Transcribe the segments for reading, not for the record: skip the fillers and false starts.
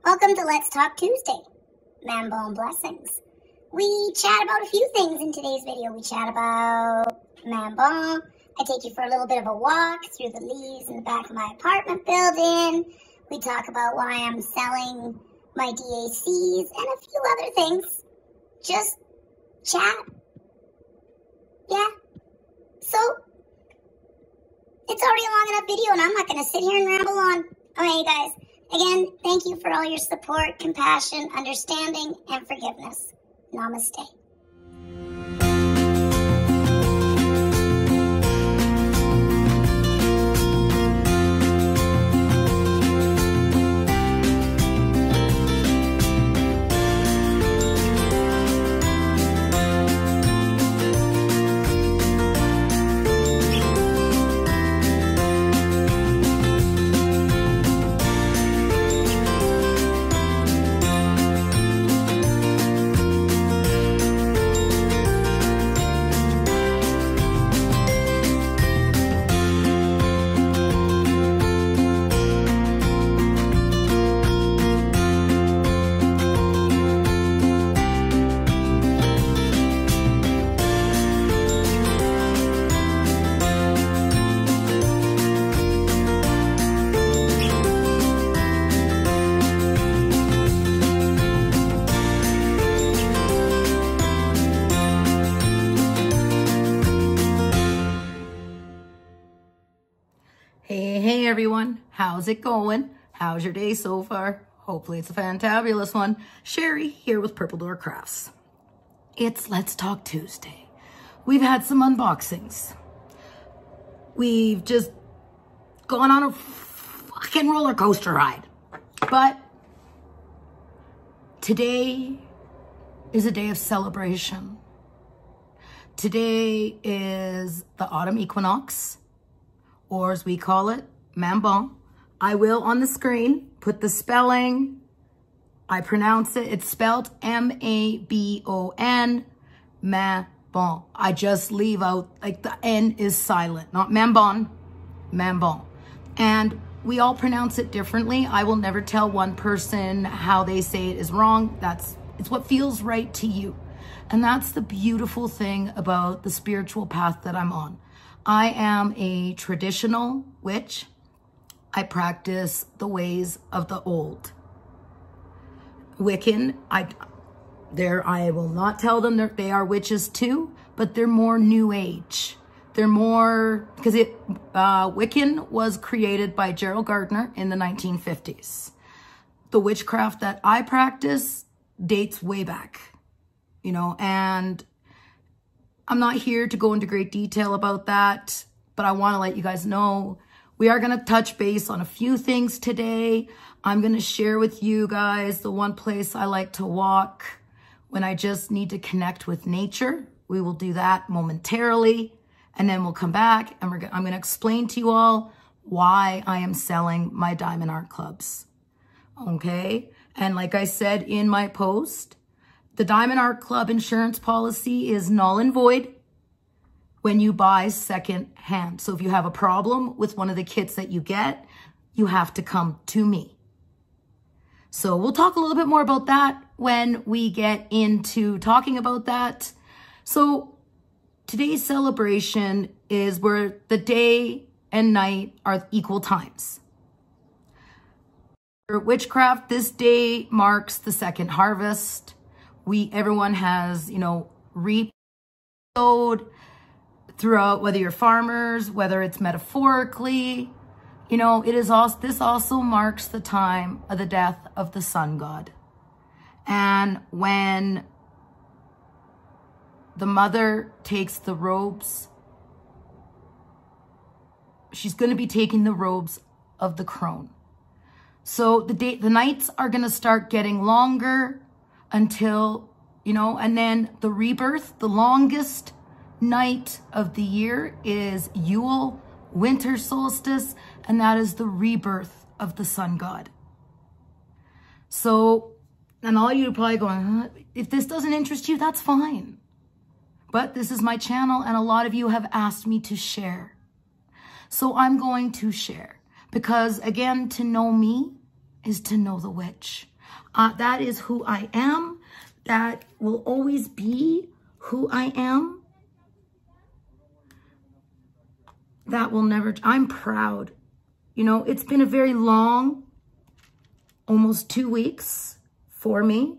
Welcome to Let's Talk Tuesday, Mambon Blessings. We chat about a few things in today's video. We chat about Mambon. I take you for a little bit of a walk through the leaves in the back of my apartment building. We talk about why I'm selling my DACs and a few other things. Just chat. Yeah. So, it's already a long enough video and I'm not going to sit here and ramble on. Okay, guys. Again, thank you for all your support, compassion, understanding, and forgiveness. Namaste. Hey everyone, how's it going? How's your day so far? Hopefully it's a fantabulous one. Sherry here with Purple Door Crafts. It's Let's Talk Tuesday. We've had some unboxings. We've just gone on a fucking roller coaster ride. But today is a day of celebration. Today is the autumn equinox, or as we call it, Mambon. I will on the screen put the spelling. I pronounce it. It's spelled M-A-B-O-N, Mambon. I just leave out, like the N is silent, not Mambon, Mambon. And we all pronounce it differently. I will never tell one person how they say it is wrong. It's what feels right to you. And that's the beautiful thing about the spiritual path that I'm on. I am a traditional witch. I practice the ways of the old. Wiccan, I will not tell them that they are witches too, but they're more new age. They're more, because Wiccan was created by Gerald Gardner in the 1950s. The witchcraft that I practice dates way back, you know, and I'm not here to go into great detail about that, but I want to let you guys know we are going to touch base on a few things today. I'm going to share with you guys the one place I like to walk when I just need to connect with nature. We will do that momentarily, and then we'll come back and I'm going to explain to you all why I am selling my diamond art clubs. Okay? And like I said in my post, the Diamond Art Club insurance policy is null and void when you buy second hand. So if you have a problem with one of the kits that you get, you have to come to me. So we'll talk a little bit more about that when we get into talking about that. So today's celebration is where the day and night are equal times. For witchcraft, this day marks the second harvest. Everyone has, you know, reaped, sowed throughout, whether you're farmers, whether it's metaphorically, you know, this also marks the time of the death of the sun god. And when the mother takes the robes, she's going to be taking the robes of the crone. So the nights are going to start getting longer until, you know, and then the rebirth, the longest night of the year is Yule, winter solstice, and that is the rebirth of the sun god. So, and all you are probably going, huh? If this doesn't interest you, that's fine. But this is my channel, and a lot of you have asked me to share. So I'm going to share because, again, to know me is to know the witch. That is who I am. That will always be who I am. That will never, I'm proud. You know, it's been a very long, almost 2 weeks for me,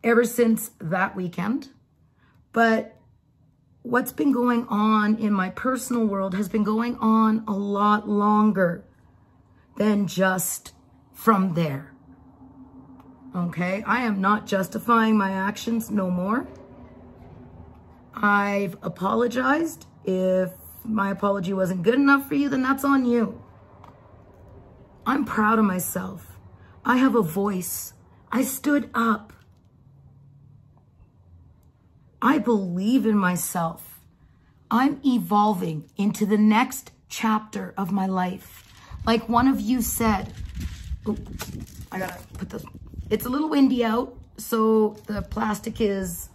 ever since that weekend. But what's been going on in my personal world has been going on a lot longer than just from there. Okay, I am not justifying my actions no more. I've apologized. If my apology wasn't good enough for you, then that's on you. I'm proud of myself. I have a voice. I stood up. I believe in myself. I'm evolving into the next chapter of my life. Like one of you said, oh, I gotta put this, it's a little windy out, so the plastic is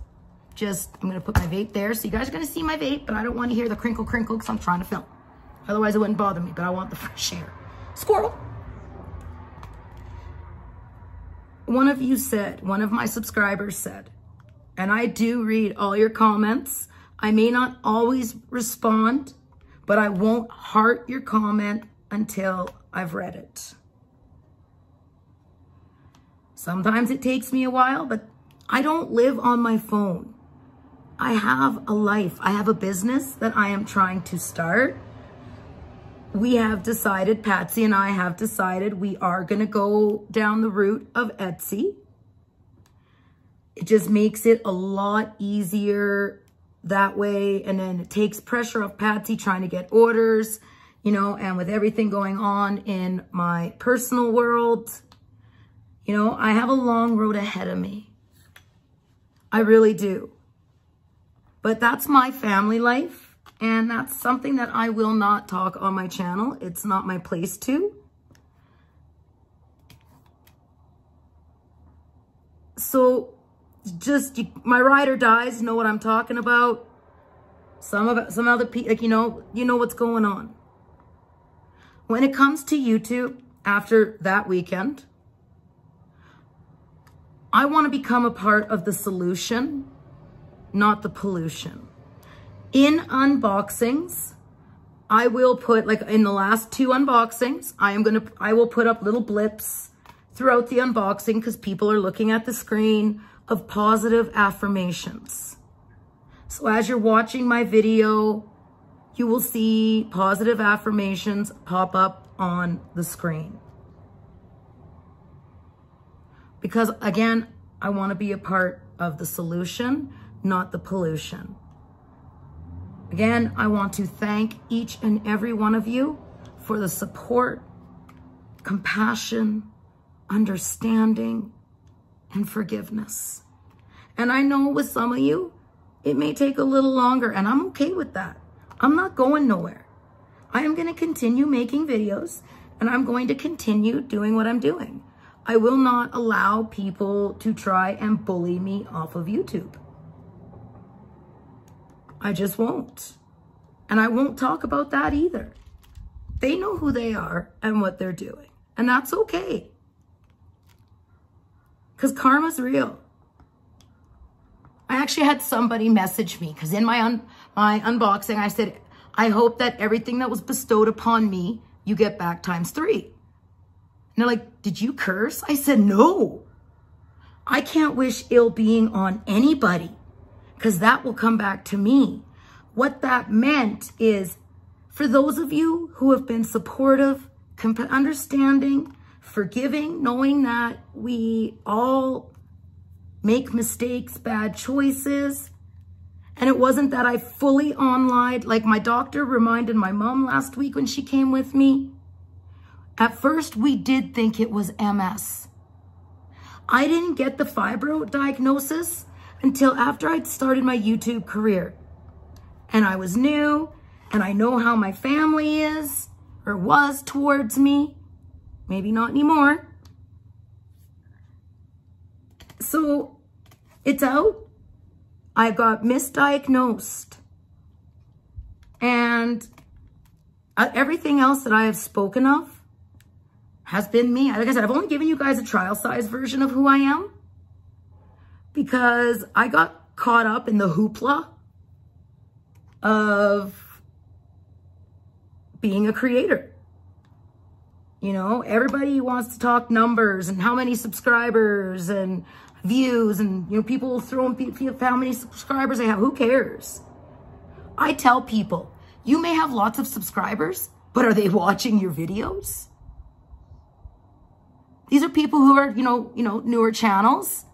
just, I'm gonna put my vape there. So you guys are gonna see my vape, but I don't wanna hear the crinkle crinkle because I'm trying to film. Otherwise it wouldn't bother me, but I want the fresh air. Squirrel. One of you said, one of my subscribers said, and I do read all your comments. I may not always respond, but I won't heart your comment until I've read it. Sometimes it takes me a while, but I don't live on my phone. I have a life. I have a business that I am trying to start. We have decided, Patsy and I have decided, we are going to go down the route of Etsy. It just makes it a lot easier that way. And then it takes pressure off Patsy trying to get orders, you know, and with everything going on in my personal world, you know, I have a long road ahead of me. I really do. But that's my family life. And that's something that I will not talk on my channel. It's not my place to. So just, my ride or dies know what I'm talking about. Some other people, like, you know what's going on. When it comes to YouTube, after that weekend, I want to become a part of the solution, not the pollution. In unboxings, I will put, like in the last 2 unboxings, I will put up little blips throughout the unboxing because people are looking at the screen of positive affirmations. So as you're watching my video, you will see positive affirmations pop up on the screen. Because again, I want to be a part of the solution, not the pollution. Again, I want to thank each and every one of you for the support, compassion, understanding, and forgiveness. And I know with some of you, it may take a little longer, and I'm okay with that. I'm not going nowhere. I am going to continue making videos, and I'm going to continue doing what I'm doing. I will not allow people to try and bully me off of YouTube. I just won't. And I won't talk about that either. They know who they are and what they're doing. And that's okay. Because karma's real. I actually had somebody message me because in my unboxing, I said, I hope that everything that was bestowed upon me, you get back ×3. And they're like, did you curse? I said, no. I can't wish ill being on anybody because that will come back to me. What that meant is for those of you who have been supportive, understanding, forgiving, knowing that we all make mistakes, bad choices. And it wasn't that I fully online, like my doctor reminded my mom last week when she came with me. At first, we did think it was MS. I didn't get the fibro diagnosis until after I'd started my YouTube career. And I was new, and I know how my family is, or was towards me. Maybe not anymore. So it's out. I got misdiagnosed. And everything else that I have spoken of has been me. Like I said, I've only given you guys a trial size version of who I am because I got caught up in the hoopla of being a creator. You know, everybody wants to talk numbers and how many subscribers and views, and, you know, people throw in how many subscribers I have. Who cares? I tell people, you may have lots of subscribers, but are they watching your videos? These are people who are, you know, newer channels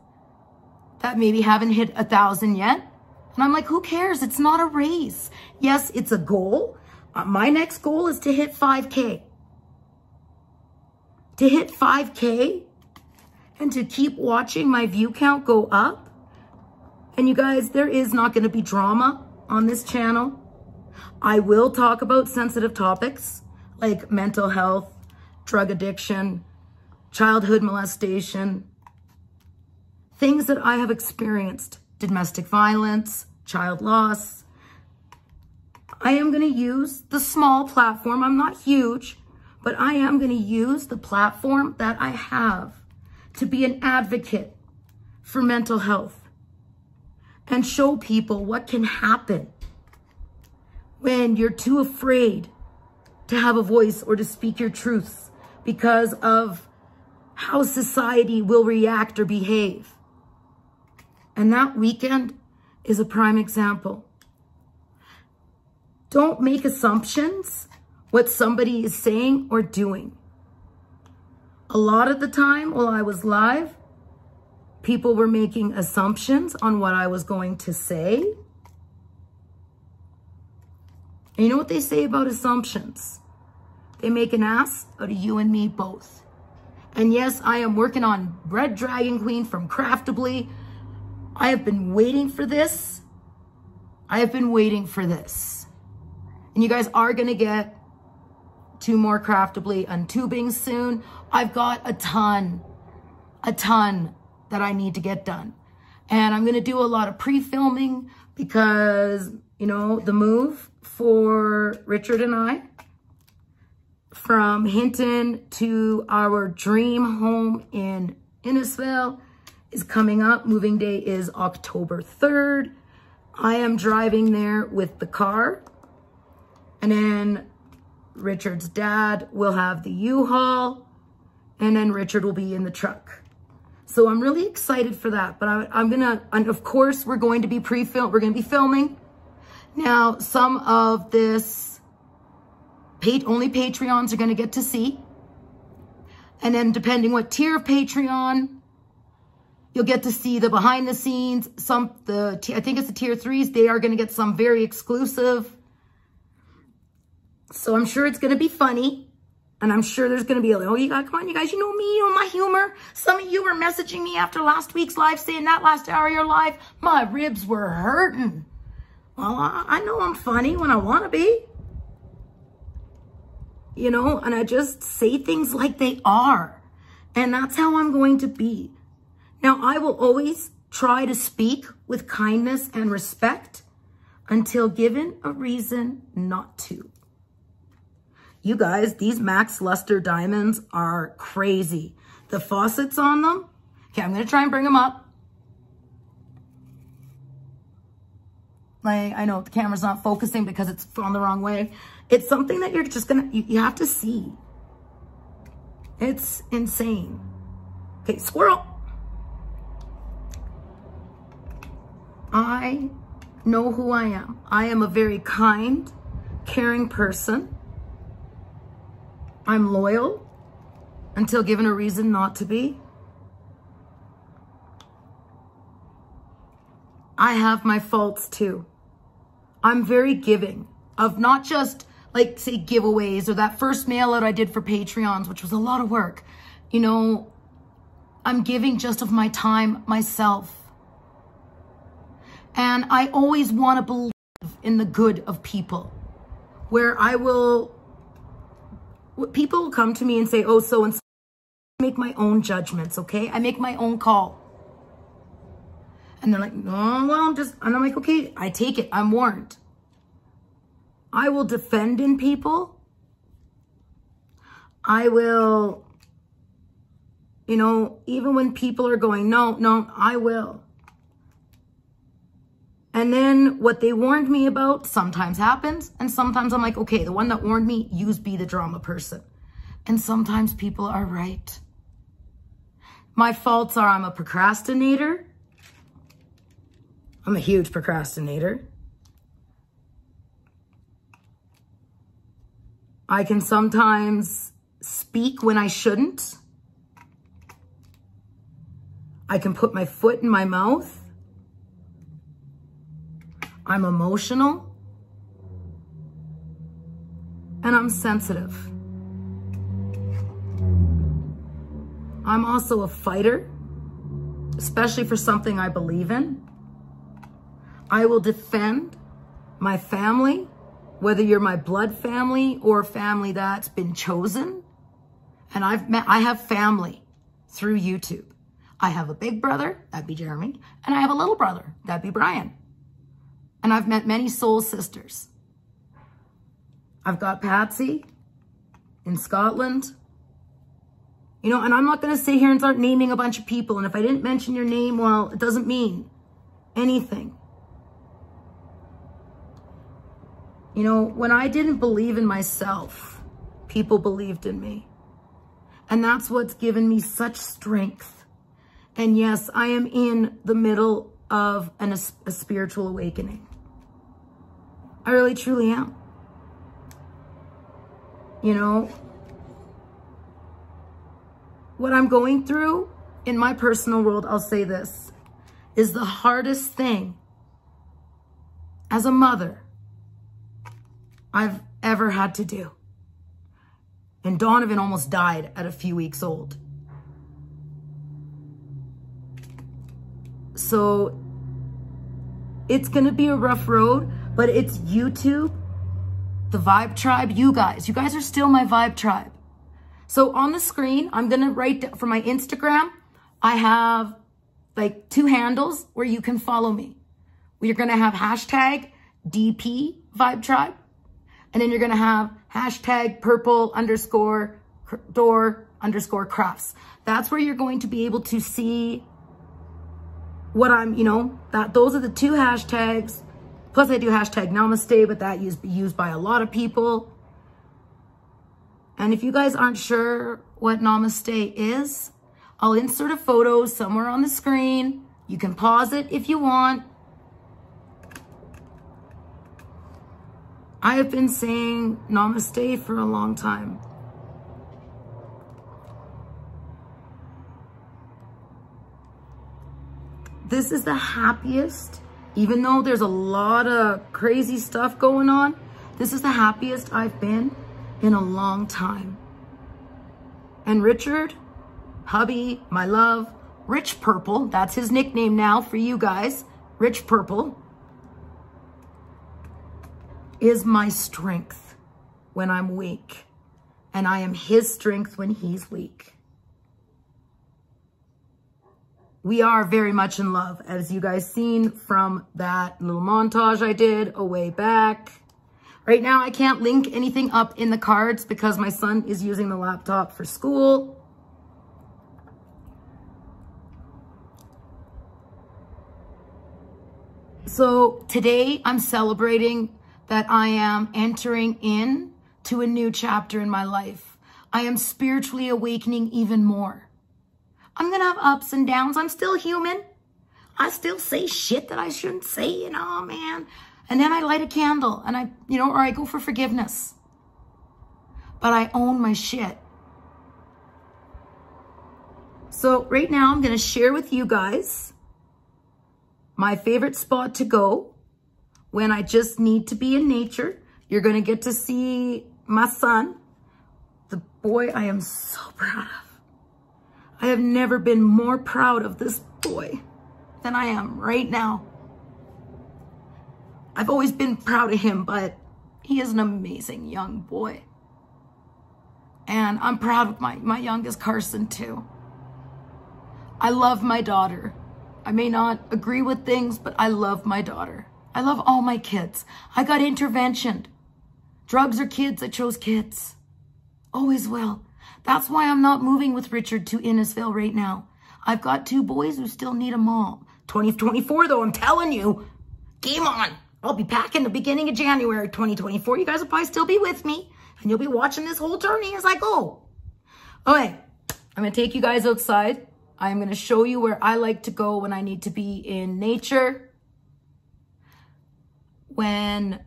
that maybe haven't hit 1,000 yet. And I'm like, who cares? It's not a race. Yes, it's a goal. My next goal is to hit 5K. To hit 5K and to keep watching my view count go up. And you guys, there is not going to be drama on this channel. I will talk about sensitive topics like mental health, drug addiction, childhood molestation, things that I have experienced, domestic violence, child loss. I am going to use the small platform. I'm not huge, but I am going to use the platform that I have to be an advocate for mental health and show people what can happen when you're too afraid to have a voice or to speak your truths because of how society will react or behave. And that weekend is a prime example. Don't make assumptions what somebody is saying or doing. A lot of the time while I was live, people were making assumptions on what I was going to say. And you know what they say about assumptions? They make an ass out of you and me both. And yes, I am working on Red Dragon Queen from Craftably. I have been waiting for this. I have been waiting for this. And you guys are going to get 2 more Craftably untubing soon. I've got a ton that I need to get done. And I'm going to do a lot of pre-filming because, you know, the move for Richard and I from Hinton to our dream home in Innisfail is coming up. Moving day is October 3rd. I am driving there with the car. And then Richard's dad will have the U-Haul. And then Richard will be in the truck. So I'm really excited for that. But I'm going to, and of course, we're going to be pre-film. We're going to be filming. Now, some of this only Patreons are going to get to see. And then depending what tier of Patreon, you'll get to see the behind the scenes. I think it's the tier 3s. They are going to get some very exclusive. So I'm sure it's going to be funny. And I'm sure there's going to be a little, oh, come on, you guys, you know me, you know my humor. Some of you were messaging me after last week's live saying that last hour of your live, my ribs were hurting. Well, I know I'm funny when I want to be. You know, and I just say things like they are. And that's how I'm going to be. Now, I will always try to speak with kindness and respect until given a reason not to. You guys, these Max Luster diamonds are crazy. The faucets on them. Okay, I'm going to try and bring them up. Like, I know the camera's not focusing because it's on the wrong way. It's something that you're just going to, you have to see. It's insane. Okay, squirrel. I know who I am. I am a very kind, caring person. I'm loyal until given a reason not to be. I have my faults too. I'm very giving of not just like say giveaways or that first mail out I did for Patreons, which was a lot of work. You know, I'm giving just of my time myself. And I always want to believe in the good of people where people will come to me and say, oh, so and so. I make my own judgments, okay? I make my own call. And they're like, oh, well, and I'm like, okay, I take it. I'm warned. I will defend in people. I will You know, even when people are going, no, I will. And then what they warned me about sometimes happens. And sometimes I'm like, okay, the one that warned me, you be the drama person. And sometimes people are right. My faults are I'm a procrastinator. I'm a huge procrastinator. I can sometimes speak when I shouldn't. I can put my foot in my mouth. I'm emotional. And I'm sensitive. I'm also a fighter, especially for something I believe in. I will defend my family, whether you're my blood family or family that's been chosen. And I have family through YouTube. I have a big brother, that'd be Jeremy, and I have a little brother, that'd be Brian. And I've met many soul sisters. I've got Patsy in Scotland. You know, and I'm not going to sit here and start naming a bunch of people. And if I didn't mention your name, well, it doesn't mean anything. You know, when I didn't believe in myself, people believed in me. And that's what's given me such strength. And yes, I am in the middle of a spiritual awakening. I really, truly am. You know, what I'm going through in my personal world, I'll say this, is the hardest thing as a mother I've ever had to do. And Donovan almost died at a few weeks old. So it's going to be a rough road, but it's YouTube, the Vibe Tribe, you guys are still my Vibe Tribe. So on the screen, I'm going to write for my Instagram. I have like 2 handles where you can follow me. We're going to have hashtag DP Vibe Tribe. And then you're going to have hashtag purple_door_crafts. That's where you're going to be able to see what I'm, you know, those are the 2 hashtags. Plus I do hashtag namaste, but that used by a lot of people. And if you guys aren't sure what namaste is, I'll insert a photo somewhere on the screen. You can pause it if you want. I have been saying namaste for a long time. This is the happiest, even though there's a lot of crazy stuff going on, this is the happiest I've been in a long time. And Richard, hubby, my love, Rich Purple, that's his nickname now for you guys, Rich Purple, is my strength when I'm weak. And I am his strength when he's weak. We are very much in love, as you guys seen from that little montage I did a way back. Right now, I can't link anything up in the cards because my son is using the laptop for school. So today, I'm celebrating that I am entering in to a new chapter in my life. I am spiritually awakening even more. I'm going to have ups and downs. I'm still human. I still say shit that I shouldn't say, you know, man. And then I light a candle and or I go for forgiveness. But I own my shit. So right now I'm going to share with you guys my favorite spot to go when I just need to be in nature. You're going to get to see my son, the boy I am so proud of. I have never been more proud of this boy than I am right now. I've always been proud of him, but he is an amazing young boy. And I'm proud of my youngest, Carson, too. I love my daughter. I may not agree with things, but I love my daughter. I love all my kids. I got interventioned. Drugs or kids, I chose kids. Always will. That's why I'm not moving with Richard to Innisfil right now. I've got 2 boys who still need a mom. 2024 though, I'm telling you, game on. I'll be back in the beginning of January 2024. You guys will probably still be with me, and you'll be watching this whole journey as I go. Okay, I'm going to take you guys outside. I'm going to show you where I like to go when I need to be in nature, when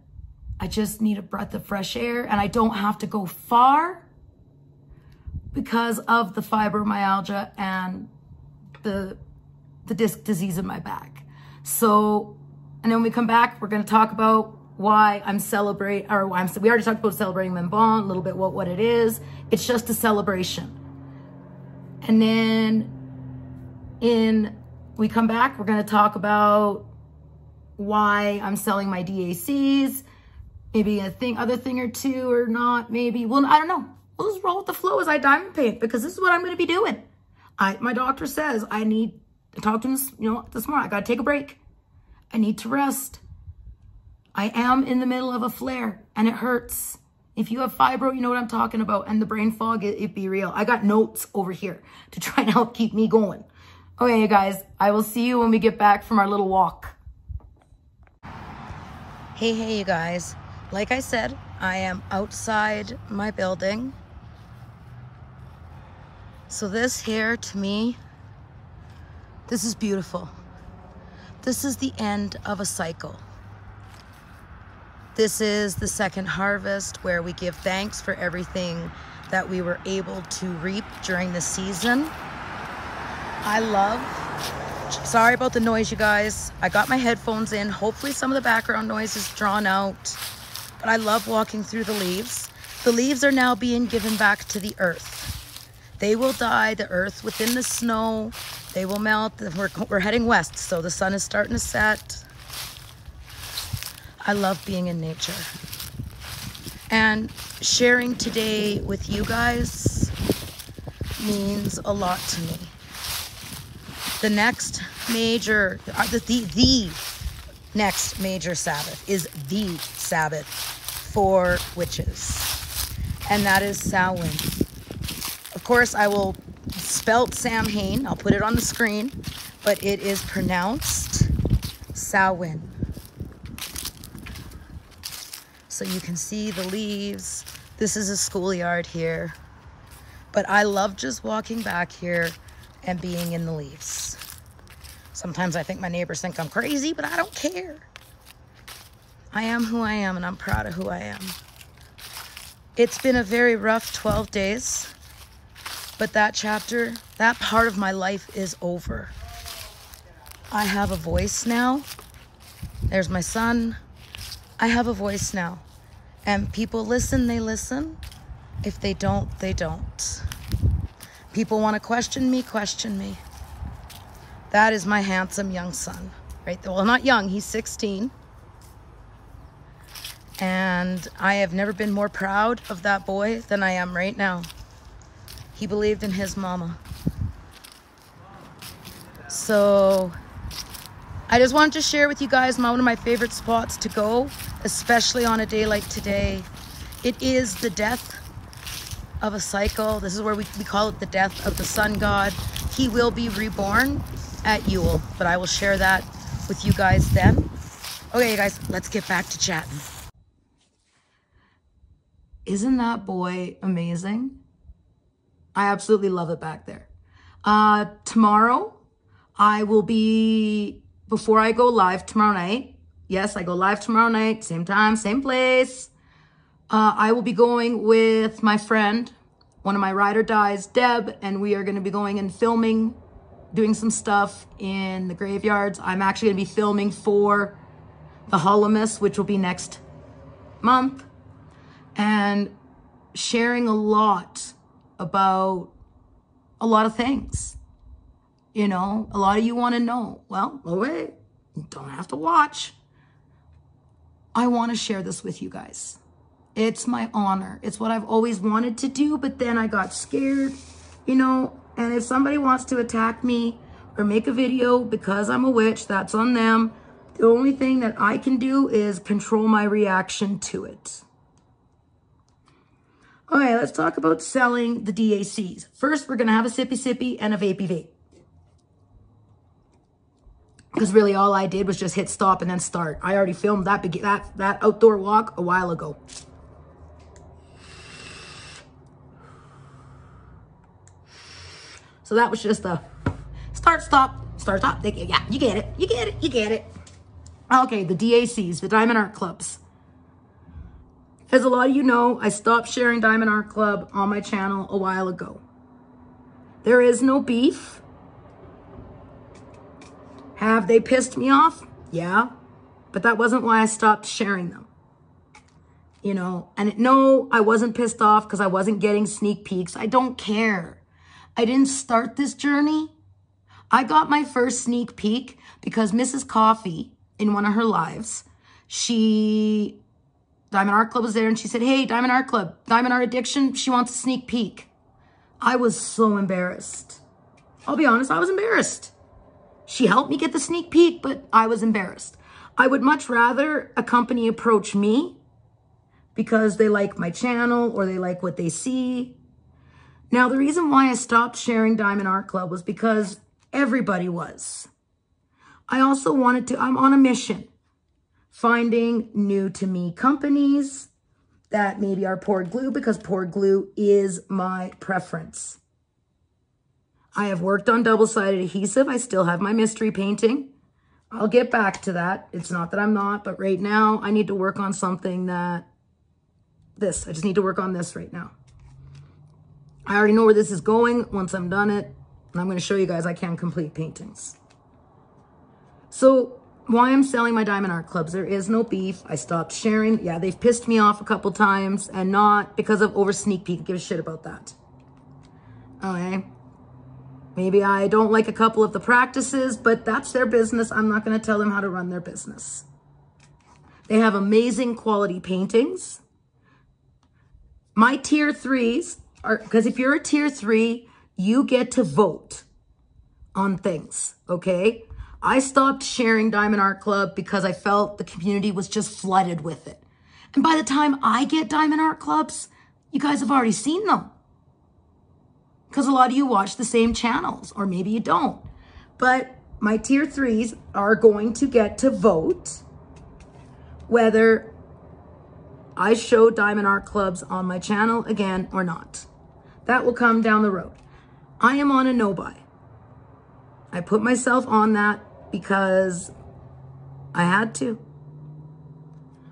I just need a breath of fresh air and I don't have to go far because of the fibromyalgia and the disc disease in my back. So, and then when we come back, we're going to talk about why I'm celebrating, or why we already talked about celebrating Mambon, a little bit what it is. It's just a celebration. And then we come back, we're going to talk about why I'm selling my DACs, maybe other thing or two or not, maybe. Well, I don't know. We'll just roll with the flow as I diamond paint, because this is what I'm going to be doing. My doctor says I need to talk to him, this morning. I got to take a break. I need to rest. I am in the middle of a flare and it hurts. If you have fibro, you know what I'm talking about. And the brain fog, it be real. I got notes over here to try and help keep me going. Okay, you guys, I will see you when we get back from our little walk. Hey, you guys. Like I said, I am outside my building. So this here, to me, this is beautiful. This is the end of a cycle. This is the second harvest where we give thanks for everything that we were able to reap during the season. Sorry about the noise, you guys. I got my headphones in. Hopefully some of the background noise is drawn out. But I love walking through the leaves. The leaves are now being given back to the earth. They will die, the earth within the snow. They will melt. We're heading west, so the sun is starting to set. I love being in nature. And sharing today with you guys means a lot to me. The next major, the next major Sabbath is the Sabbath for witches, and that is Samhain. Of course, I will spelt Samhain. I'll put it on the screen, but it is pronounced Samhain. So you can see the leaves. This is a schoolyard here, but I love just walking back here and being in the leaves. Sometimes I think my neighbors think I'm crazy, but I don't care. I am who I am, and I'm proud of who I am. It's been a very rough 12 days, but that chapter, that part of my life is over. I have a voice now. There's my son. I have a voice now. And people listen, they listen. If they don't, they don't. People want to question me, question me. That is my handsome young son, right? Well, not young, he's 16. And I have never been more proud of that boy than I am right now. He believed in his mama. So I just wanted to share with you guys one of my favorite spots to go, especially on a day like today. It is the death of a cycle. This is where we call it the death of the sun god. He will be reborn at Yule, but I will share that with you guys then. Okay, you guys, let's get back to chatting. Isn't that boy amazing? I absolutely love it back there. Tomorrow, I will be, before I go live tomorrow night, yes, I go live tomorrow night, same time, same place. I will be going with my friend, one of my ride or dies, Deb, and we are going to be going and filming, doing some stuff in the graveyards. I'm actually going to be filming for the Holomus, which will be next month, and sharing a lot about a lot of things. You know, a lot of you want to know. Well, oh wait, you don't have to watch. I want to share this with you guys. It's my honor. It's what I've always wanted to do, but then I got scared, you know, and if somebody wants to attack me or make a video because I'm a witch, that's on them. The only thing that I can do is control my reaction to it. All right, let's talk about selling the DACs. First, we're going to have a sippy sippy and a vapey vape. Because really all I did was just hit stop and then start. I already filmed that outdoor walk a while ago. So that was just a start, stop. Yeah, you get it. Okay, the DACs, the Diamond Art Clubs. As a lot of you know, I stopped sharing Diamond Art Club on my channel a while ago. There is no beef. Have they pissed me off? Yeah, but that wasn't why I stopped sharing them. You know, and no, I wasn't pissed off because I wasn't getting sneak peeks. I don't care. I didn't start this journey. I got my first sneak peek because Mrs. Coffee, in one of her lives, Diamond Art Club was there and she said, hey, Diamond Art Club, Diamond Art Addiction, she wants a sneak peek. I was so embarrassed. I'll be honest, I was embarrassed. She helped me get the sneak peek, but I was embarrassed. I would much rather a company approach me because they like my channel or they like what they see. Now, the reason why I stopped sharing Diamond Art Club was because everybody was. I also I'm on a mission, finding new to me companies that maybe are poured glue, because poured glue is my preference. I have worked on double-sided adhesive. I still have my mystery painting. I'll get back to that. It's not that I'm not, but right now I need to work on something I just need to work on this right now. I already know where this is going once I'm done it. And I'm going to show you guys I can complete paintings. So why I'm selling my Diamond Art Clubs, there is no beef. I stopped sharing. Yeah, they've pissed me off a couple times, and not because of over sneak peek. Give a shit about that. Okay. Maybe I don't like a couple of the practices, but that's their business. I'm not going to tell them how to run their business. They have amazing quality paintings. My tier 3s are, because if you're a tier 3, you get to vote on things, okay? I stopped sharing Diamond Art Club because I felt the community was just flooded with it. And by the time I get Diamond Art Clubs, you guys have already seen them. Because a lot of you watch the same channels, or maybe you don't. But my tier 3s are going to get to vote whether I show Diamond Art Clubs on my channel again or not. That will come down the road. I am on a no-buy. I put myself on that because I had to.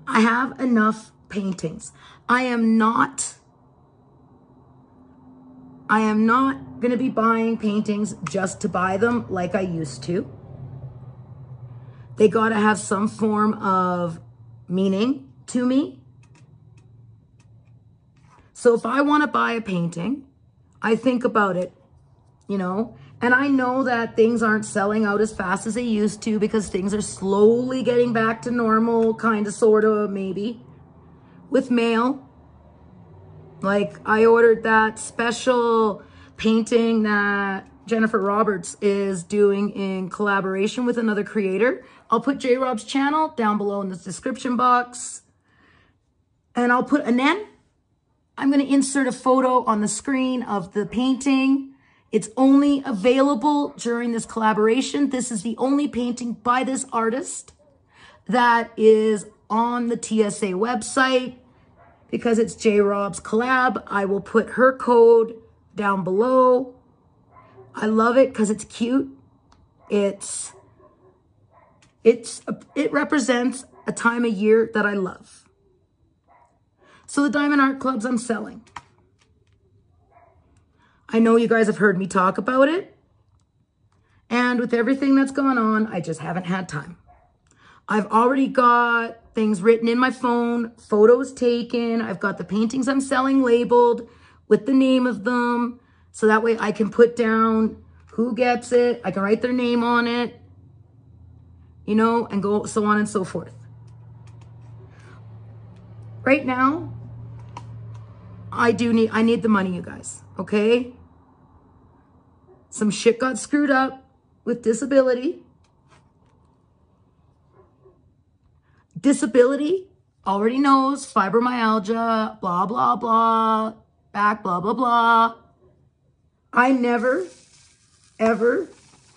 I have enough paintings. I am not going to be buying paintings just to buy them like I used to. They got to have some form of meaning to me. So if I want to buy a painting, I think about it, you know, and I know that things aren't selling out as fast as they used to because things are slowly getting back to normal, kind of, sort of, maybe, with mail. Like, I ordered that special painting that Jennifer Roberts is doing in collaboration with another creator. I'll put J. Rob's channel down below in the description box. And I'll put, and then I'm going to insert a photo on the screen of the painting. It's only available during this collaboration. This is the only painting by this artist that is on the TSA website because it's J. Rob's collab. I will put her code down below. I love it because it's cute. It represents a time of year that I love. So the Diamond Art Clubs I'm selling. I know you guys have heard me talk about it. And with everything that's going on, I just haven't had time. I've already got things written in my phone, photos taken. I've got the paintings I'm selling labeled with the name of them. So that way I can put down who gets it. I can write their name on it, you know, and go so on and so forth. Right now, I need the money, you guys, okay? Some shit got screwed up with disability. Disability already knows fibromyalgia, blah, blah, blah. back, blah, blah, blah. I never, ever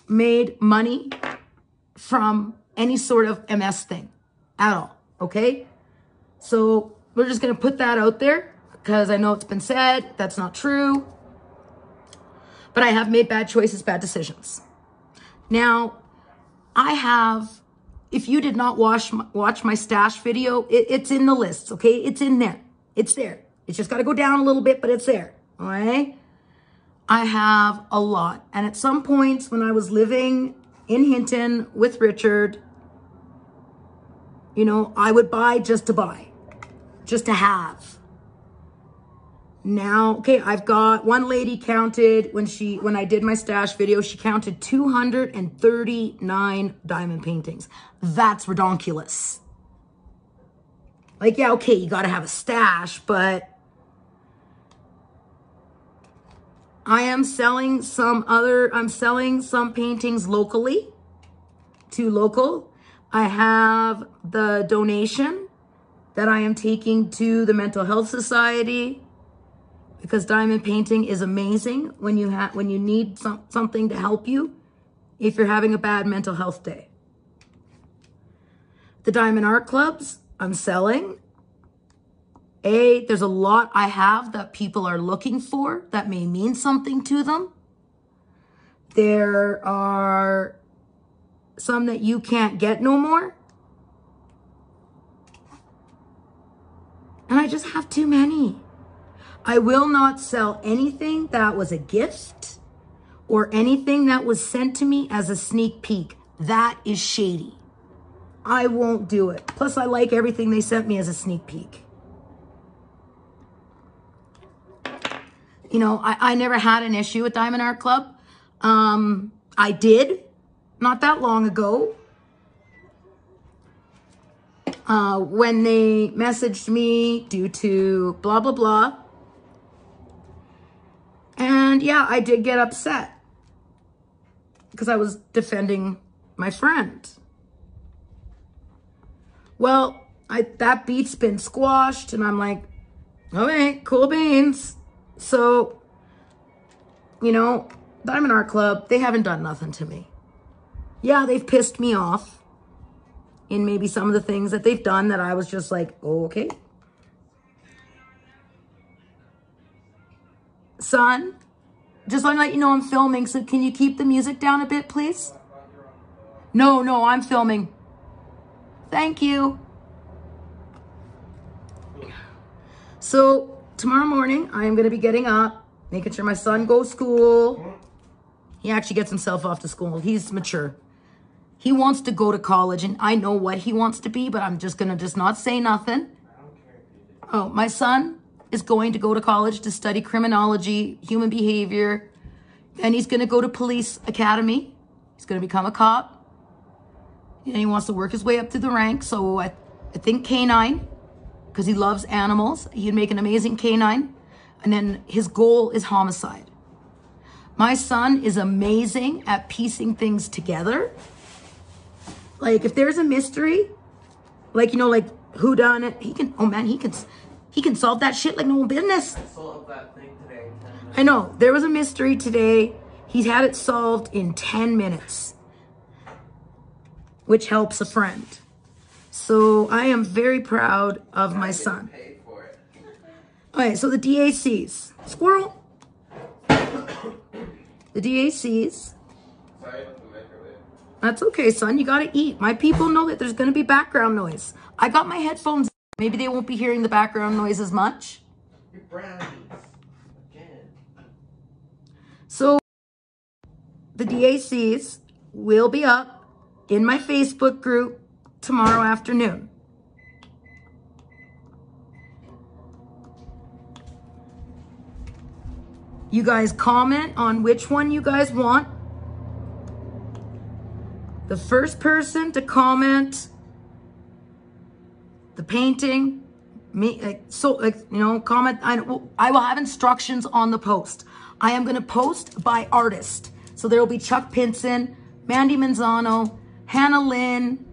made money from any sort of MS thing at all, okay? So we're just going to put that out there because I know it's been said. That's not true. But I have made bad choices, bad decisions. Now, I have, if you did not watch my stash video, it's in the lists, okay? It's in there. It's there. It's just got to go down a little bit, but it's there, all right? I have a lot. And at some points when I was living in Hinton with Richard, you know, I would buy just to buy, just to have. Now, okay, I've got one lady counted when I did my stash video, she counted 239 diamond paintings. That's redonkulous. Like, yeah, okay, you got to have a stash, but I'm selling some paintings locally to local. I have the donation that I am taking to the Mental Health Society, because diamond painting is amazing when you need something to help you if you're having a bad mental health day. The Diamond Art Clubs, I'm selling. There's a lot I have that people are looking for that may mean something to them. There are some that you can't get no more. And I just have too many. I will not sell anything that was a gift or anything that was sent to me as a sneak peek. That is shady. I won't do it. Plus, I like everything they sent me as a sneak peek. You know, I never had an issue with Diamond Art Club. I did not that long ago. When they messaged me due to blah, blah, blah. And yeah, I did get upset because I was defending my friend. Well, that beat's been squashed and I'm like, okay, cool beans. So, you know, Diamond Art Club, they haven't done nothing to me. Yeah, they've pissed me off in maybe some of the things that they've done that I was just like, oh, okay. Son, just want to let you know I'm filming, so can you keep the music down a bit, please? No, I'm filming. Thank you. So tomorrow morning, I am going to be getting up, making sure my son goes to school. He actually gets himself off to school. He's mature. He wants to go to college, and I know what he wants to be, but I'm just going to not say nothing. Oh, my son is going to go to college to study criminology, human behavior, and he's going to go to police academy. He's going to become a cop, and he wants to work his way up through the ranks. So I think canine, because he loves animals. He'd make an amazing canine. And then his goal is homicide. My son is amazing at piecing things together. Like if there's a mystery, like, you know, like who done it, he can solve that shit like no business. I solved that thing today. I know. There was a mystery today. He's had it solved in 10 minutes, which helps a friend. So I am very proud of my son. Paid for it. Okay, so the DACs. Squirrel. The DACs. Sorry about the microwave. That's okay, son. You gotta eat. My people know that there's gonna be background noise. I got my headphones. Maybe they won't be hearing the background noise as much. Your brownies. Again. So the DACs will be up in my Facebook group tomorrow afternoon. You guys comment on which one you guys want. The first person to comment the painting, comment. I will have instructions on the post. I am going to post by artist. So there will be Chuck Pinson, Mandy Manzano, Hannah Lynn,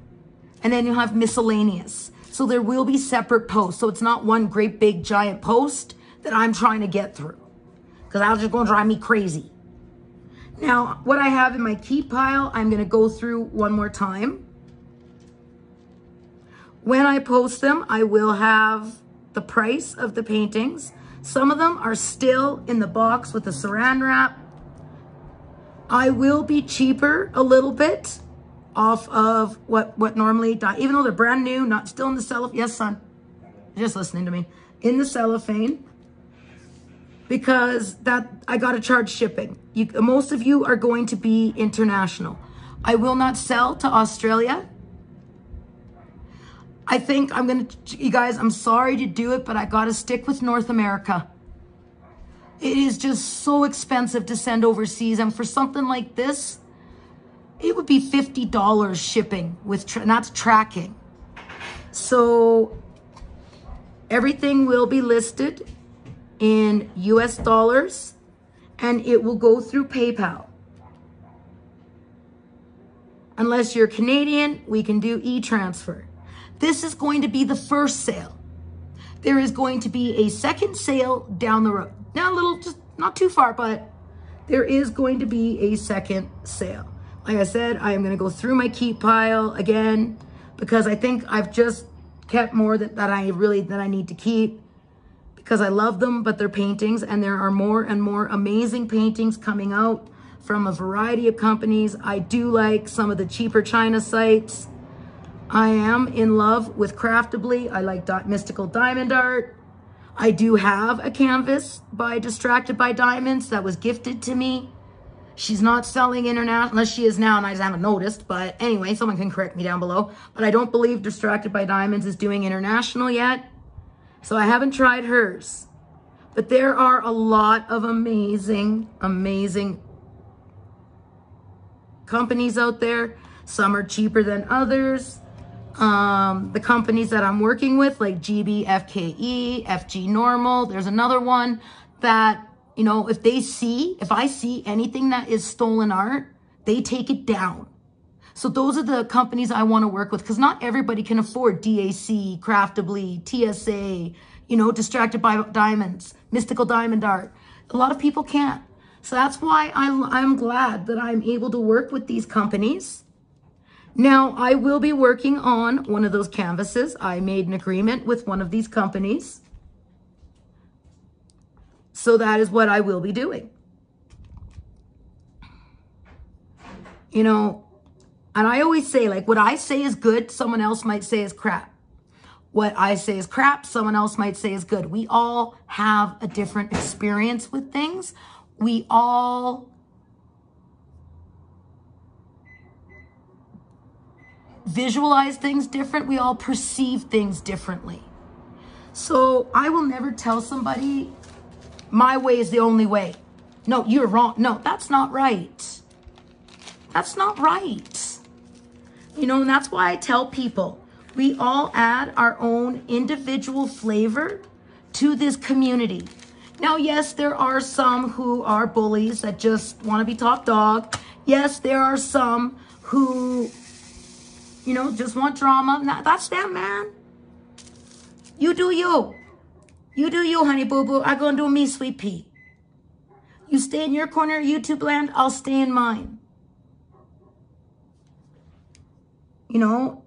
and then you'll have miscellaneous. So there will be separate posts. So it's not one great big giant post. that I'm trying to get through, because that's just going to drive me crazy. Now, what I have in my keep pile, I'm going to go through one more time. When I post them, I will have the price of the paintings. Some of them are still in the box with the saran wrap. I will be cheaper a little bit off of what normally, even though they're brand new, not still in the cellophane. Yes, son, just listening to me. In the cellophane, because that I got to charge shipping. Most of you are going to be international. I will not sell to Australia. I think I'm going to, you guys, I'm sorry to do it, but I got to stick with North America. It is just so expensive to send overseas. And for something like this, it would be $50 shipping with, and that's tracking. So everything will be listed in US dollars, and it will go through PayPal. Unless you're Canadian, we can do e-transfer. This is going to be the first sale. There is going to be a second sale down the road. Now a little, just not too far, but there is going to be a second sale. Like I said, I am going to go through my keep pile again, because I think I've just kept more that I need to keep, because I love them, but they're paintings, and there are more and more amazing paintings coming out from a variety of companies. I do like some of the cheaper China sites. I am in love with Craftably. I like Mystical Diamond Art. I do have a canvas by Distracted by Diamonds that was gifted to me. She's not selling international, unless she is now and I just haven't noticed. But anyway, someone can correct me down below. But I don't believe Distracted by Diamonds is doing international yet. So I haven't tried hers. But there are a lot of amazing, amazing companies out there. Some are cheaper than others. The companies that I'm working with, like GB FKE, FG Normal, there's another one that, you know, if I see anything that is stolen art, they take it down. So those are the companies I want to work with, because not everybody can afford DAC, Craftably, TSA, you know, Distracted by Diamonds, Mystical Diamond Art. A lot of people can't. So that's why I'm glad that I'm able to work with these companies. Now, I will be working on one of those canvases. I made an agreement with one of these companies. So that is what I will be doing. You know, and I always say, like, what I say is good, someone else might say is crap. What I say is crap, someone else might say is good. We all have a different experience with things. We all visualize things different. We all perceive things differently. So I will never tell somebody my way is the only way. No, you're wrong. No, that's not right. That's not right. You know, and that's why I tell people, we all add our own individual flavor to this community. Now, yes, there are some who are bullies that just want to be top dog. Yes, there are some who, you know, just want drama. That's them, man. You do you. You do you, honey boo boo. I gonna do me, sweet pea. You stay in your corner of YouTube land, I'll stay in mine. You know?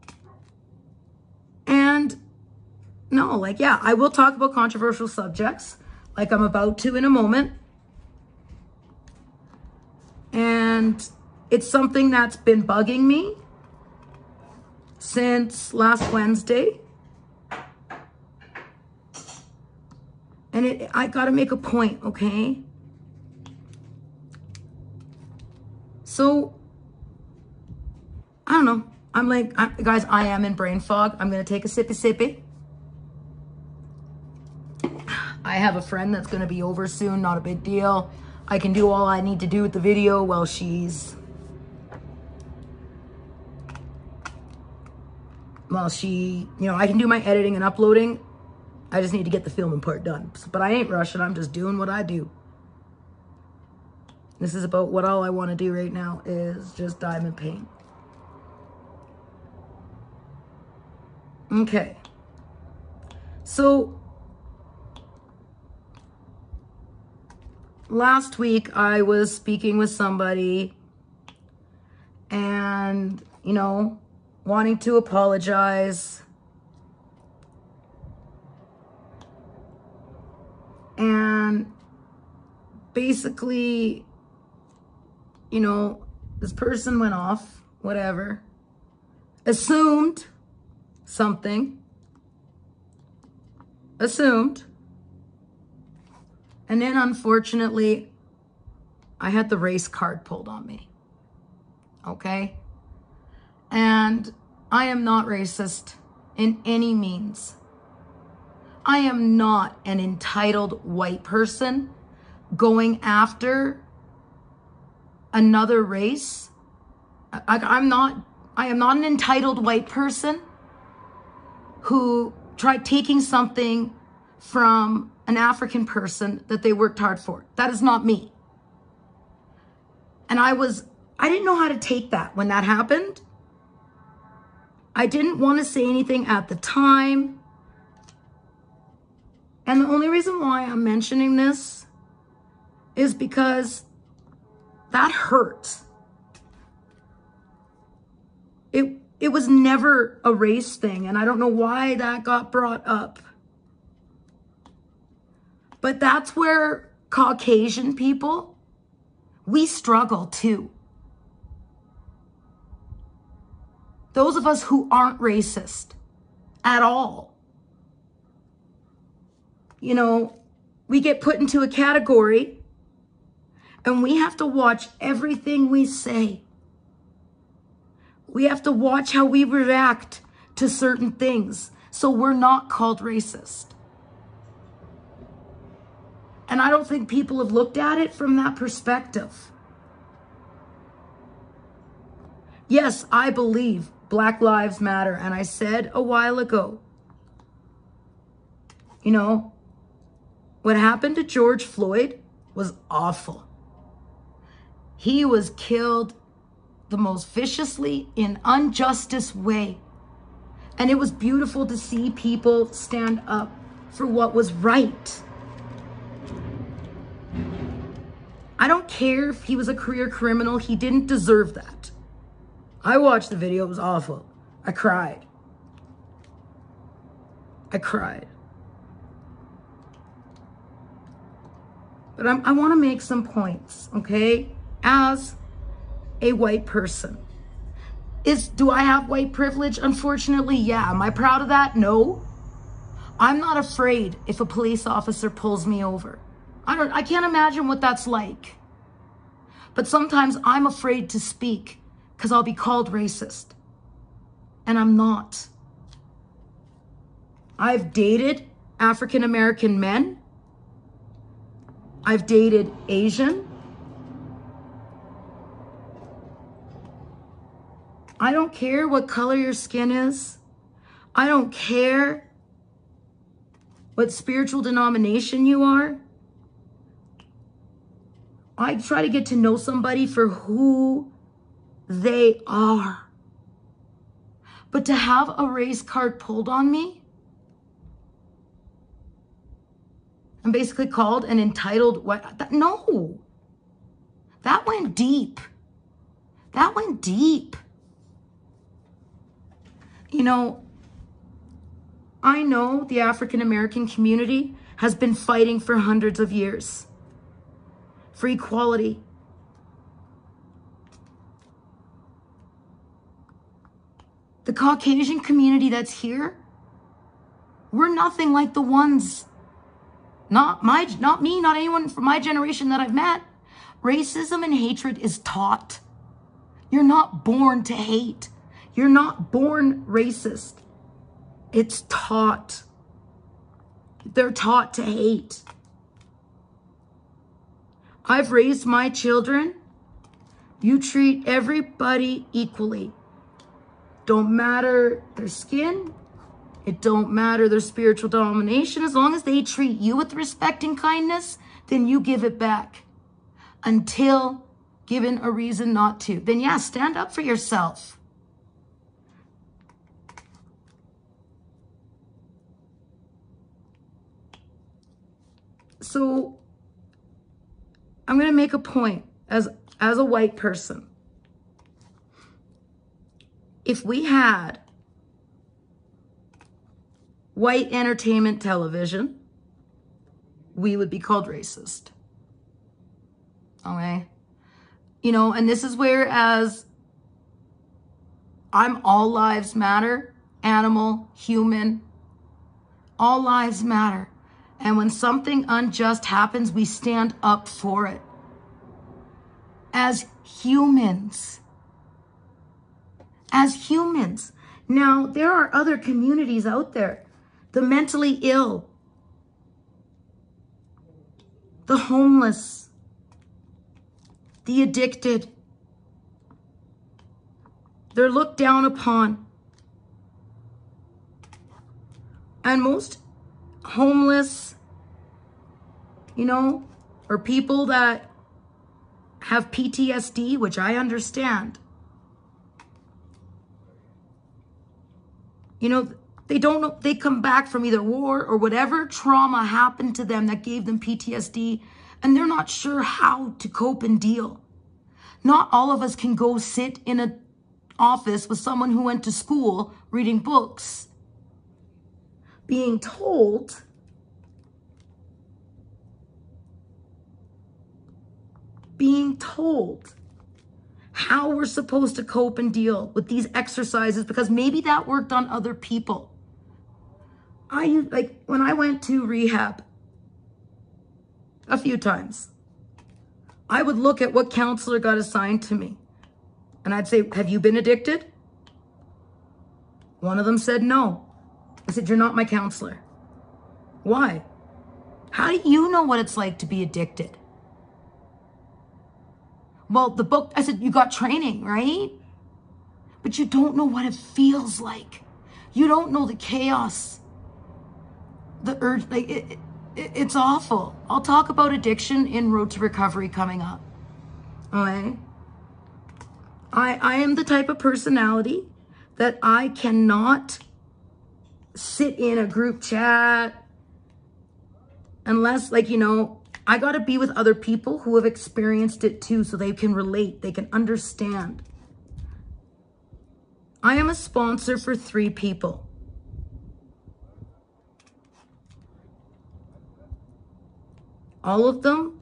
And no, like, yeah, I will talk about controversial subjects, like I'm about to in a moment. And it's something that's been bugging me since last Wednesday. And I gotta make a point, okay? So, I don't know. I'm like, guys, I am in brain fog. I'm gonna take a sippy. I have a friend that's gonna be over soon, not a big deal. I can do all I need to do with the video while she, you know, I can do my editing and uploading. I just need to get the filming part done. But I ain't rushing. I'm just doing what I do. This is about what all I want to do right now is just diamond paint. Okay. So last week I was speaking with somebody and, you know, wanting to apologize. And basically, you know, this person went off, whatever, assumed something, and then unfortunately, I had the race card pulled on me, okay? And I am not racist in any means. I am not an entitled white person going after another race. I am not an entitled white person who tried taking something from an African person that they worked hard for. That is not me. And I didn't know how to take that when that happened. I didn't want to say anything at the time. And the only reason why I'm mentioning this is because that hurts. It was never a race thing, and I don't know why that got brought up. But that's where Caucasian people, we struggle too. Those of us who aren't racist at all, you know, we get put into a category and we have to watch everything we say. We have to watch how we react to certain things so we're not called racist. And I don't think people have looked at it from that perspective. Yes, I believe Black Lives Matter. And I said a while ago, you know, what happened to George Floyd was awful. He was killed the most viciously in injustice way. And it was beautiful to see people stand up for what was right. I don't care if he was a career criminal. He didn't deserve that. I watched the video. It was awful. I cried. But I want to make some points, okay? As a white person. Do I have white privilege? Unfortunately, yeah. Am I proud of that? No. I'm not afraid if a police officer pulls me over. I can't imagine what that's like. But sometimes I'm afraid to speak because I'll be called racist. And I'm not. I've dated African American men. I've dated Asian. I don't care what color your skin is. I don't care what spiritual denomination you are. I try to get to know somebody for who they are. But to have a race card pulled on me, I'm basically called an entitled white. No. That went deep. That went deep. You know, I know the African American community has been fighting for hundreds of years for equality. The Caucasian community that's here, we're nothing like the ones, not me, not anyone from my generation that I've met. Racism and hatred is taught. You're not born to hate. You're not born racist. It's taught. They're taught to hate. I've raised my children. You treat everybody equally. Don't matter their skin. It don't matter their spiritual domination. As long as they treat you with respect and kindness, then you give it back. Until given a reason not to. Then yeah, stand up for yourself. So I'm going to make a point as a white person. If we had white entertainment television, we would be called racist. Okay? You know, and this is where, as I'm all lives matter, animal, human, all lives matter. And when something unjust happens, we stand up for it. As humans. As humans. Now, there are other communities out there. The mentally ill. The homeless. The addicted. They're looked down upon. And most homeless, you know, or people that have PTSD, which I understand, you know, they don't know, they come back from either war or whatever trauma happened to them that gave them PTSD, and they're not sure how to cope and deal. Not all of us can go sit in an office with someone who went to school reading books, being told how we're supposed to cope and deal with these exercises, because maybe that worked on other people. Like when I went to rehab a few times, I would look at what counselor got assigned to me and I'd say, have you been addicted? One of them said no. I said, you're not my counselor. Why? How do you know what it's like to be addicted? Well, the book, I said, you got training, right? But you don't know what it feels like. You don't know the chaos, the urge, like it's awful. I'll talk about addiction in Road to Recovery coming up. Okay? I am the type of personality that I cannot sit in a group chat unless, like, you know, I got to be with other people who have experienced it too, so they can relate, they can understand. I am a sponsor for 3 people. All of them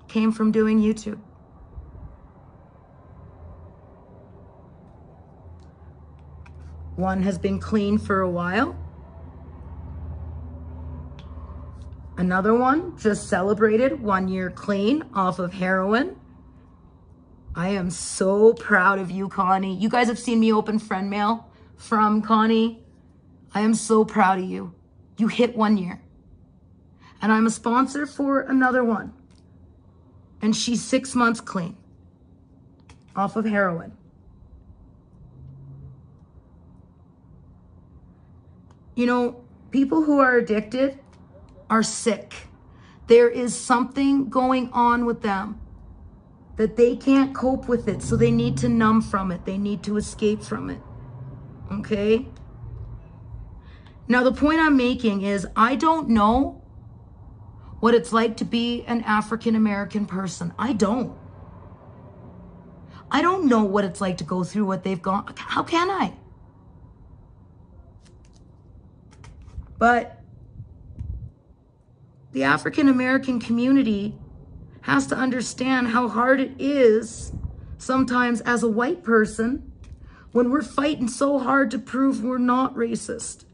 came from doing YouTube. One has been clean for a while. Another one just celebrated 1 year clean off of heroin. I am so proud of you, Connie. You guys have seen me open friend mail from Connie. I am so proud of you. You hit 1 year. And I'm a sponsor for another one. And she's 6 months clean off of heroin. You know, people who are addicted are sick. There is something going on with them that they can't cope with it, so they need to numb from it. They need to escape from it. Okay? Now, the point I'm making is I don't know what it's like to be an African American person. I don't know what it's like to go through what they've gone. How can I? But the African American community has to understand how hard it is sometimes as a white person when we're fighting so hard to prove we're not racist.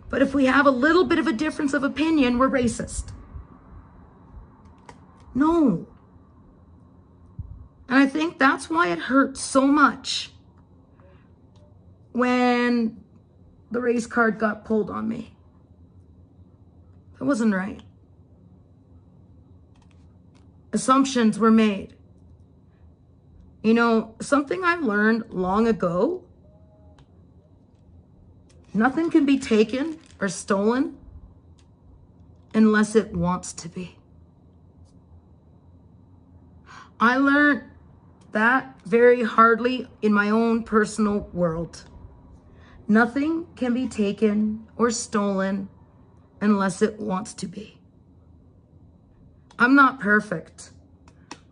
But if we have a little bit of a difference of opinion, we're racist. No. And I think that's why it hurts so much when the race card got pulled on me. That wasn't right. Assumptions were made. You know, something I learned long ago, nothing can be taken or stolen unless it wants to be. I learned that very hardly in my own personal world. Nothing can be taken or stolen unless it wants to be. I'm not perfect.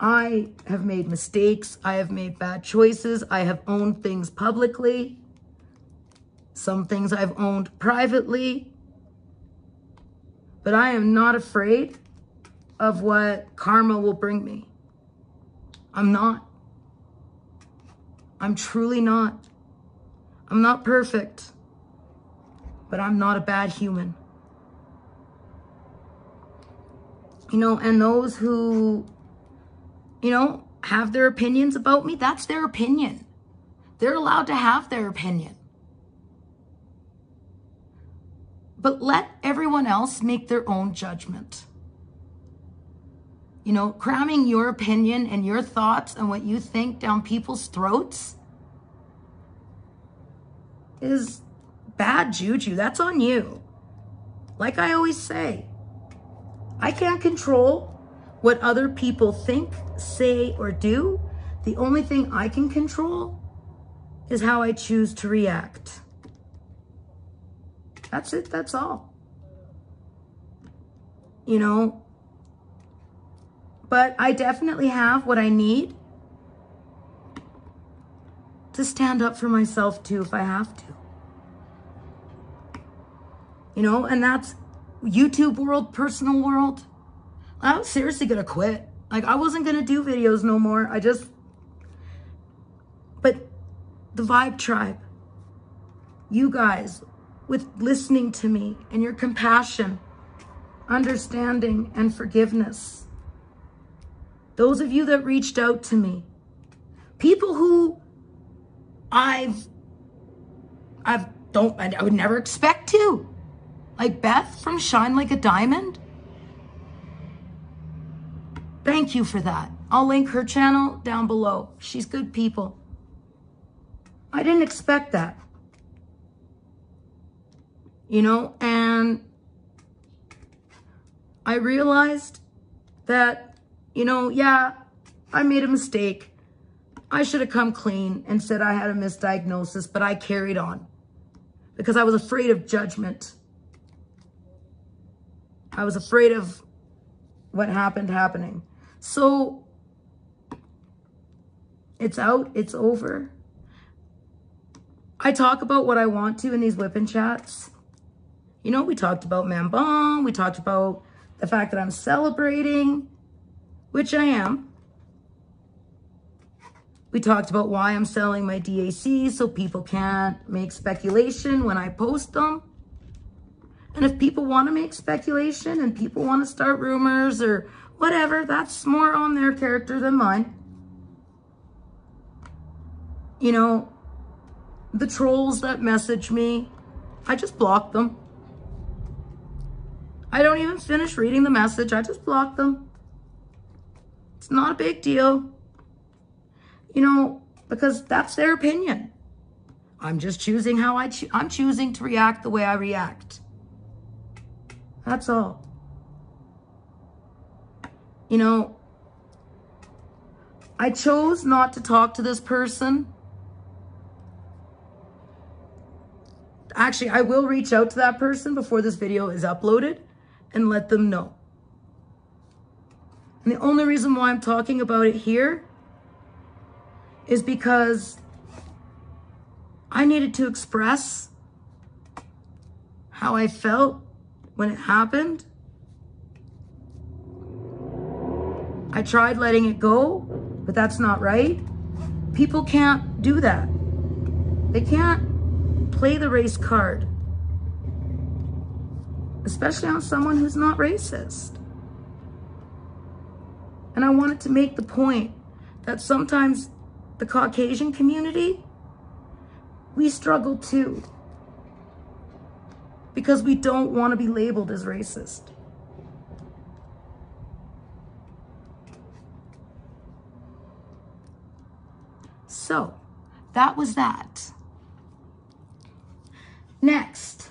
I have made mistakes. I have made bad choices. I have owned things publicly. Some things I've owned privately. But I am not afraid of what karma will bring me. I'm not. I'm truly not. I'm not perfect. But I'm not a bad human. You know, and those who, you know, have their opinions about me, that's their opinion. They're allowed to have their opinion. But let everyone else make their own judgment. You know, cramming your opinion and your thoughts and what you think down people's throats is bad juju. That's on you. Like I always say, I can't control what other people think, say, or do. The only thing I can control is how I choose to react. That's it. That's all. You know, but I definitely have what I need to stand up for myself too if I have to. You know, and that's YouTube world, personal world. I was seriously gonna quit. Like, I wasn't gonna do videos no more. But the Vibe Tribe, you guys, with listening to me and your compassion, understanding, and forgiveness. Those of you that reached out to me, people who I would never expect to. Like Beth from Shine Like a Diamond. Thank you for that. I'll link her channel down below. She's good people. I didn't expect that. You know, and I realized that, you know, yeah, I made a mistake. I should have come clean and said I had a misdiagnosis, but I carried on because I was afraid of judgment. I was afraid of what happening. So it's out, it's over. I talk about what I want to in these whipping chats. You know, we talked about Mambon. We talked about the fact that I'm celebrating, which I am. We talked about why I'm selling my DAC so people can't make speculation when I post them. And if people want to make speculation and people want to start rumors or whatever, that's more on their character than mine. You know, the trolls that message me, I just block them. I don't even finish reading the message. I just block them. It's not a big deal. You know, because that's their opinion. I'm just choosing how I'm choosing to react the way I react. That's all. You know, I chose not to talk to this person. Actually, I will reach out to that person before this video is uploaded and let them know. And the only reason why I'm talking about it here is because I needed to express how I felt when it happened. I tried letting it go, but that's not right. People can't do that. They can't play the race card, especially on someone who's not racist. And I wanted to make the point that sometimes the Caucasian community, we struggle too, because we don't want to be labeled as racist. So, that was that. Next,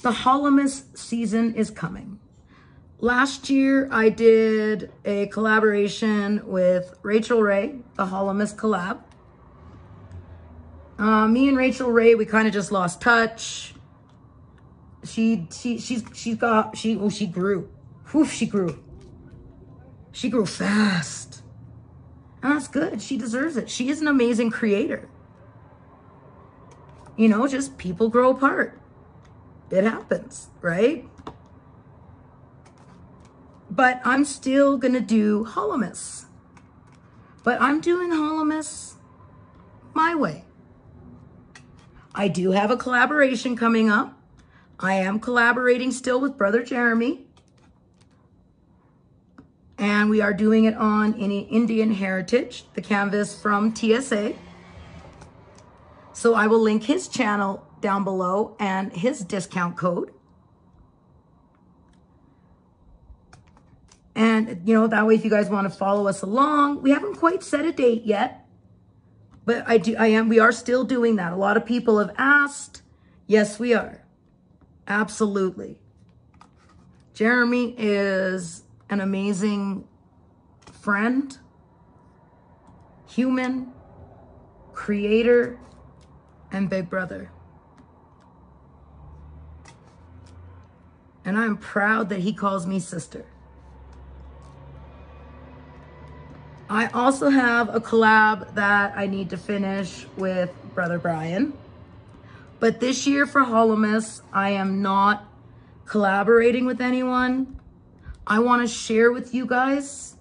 the Holomus season is coming. Last year, I did a collaboration with Rachel Ray, the Holomus collab. Me and Rachel Ray, we kind of just lost touch. She grew. whew, she grew. She grew fast. And that's good. She deserves it. She is an amazing creator. You know, just people grow apart. It happens, right? But I'm still going to do Holomus. But I'm doing Holomus my way. I do have a collaboration coming up. I am collaborating still with Brother Jeremy. And we are doing it on Indian Heritage, the canvas from TSA. So I will link his channel down below and his discount code. And, you know, that way if you guys want to follow us along, we haven't quite set a date yet. But we are still doing that. A lot of people have asked. Yes, we are. Absolutely. Jeremy is an amazing friend, human, creator, and big brother. And I'm proud that he calls me sister. I also have a collab that I need to finish with Brother Brian. But this year for Holomus, I am not collaborating with anyone. I want to share with you guys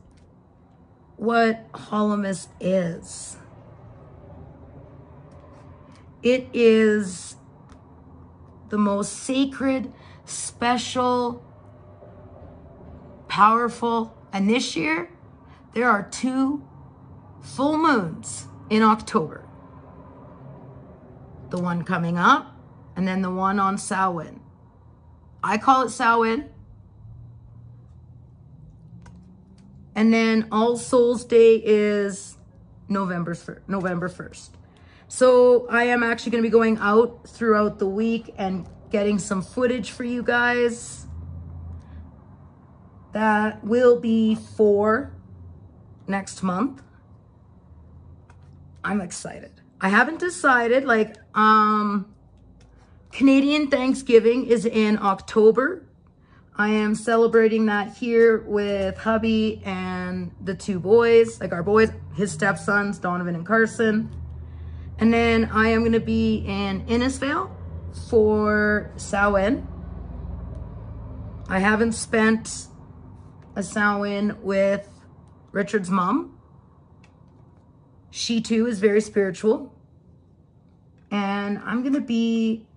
what Holomus is. It is the most sacred, special, powerful, and this year, there are 2 full moons in October. The one coming up, and then the one on Samhain. I call it Samhain. And then All Souls Day is November 1st. So I am actually going to be going out throughout the week and getting some footage for you guys. That will be for next month. I'm excited. I haven't decided, like, Canadian Thanksgiving is in October. I am celebrating that here with hubby and the 2 boys, like our boys, his stepsons, Donovan and Carson. And then I am going to be in Innisfail for Samhain. I haven't spent a Samhain with Richard's mom. She too is very spiritual. And I'm going to be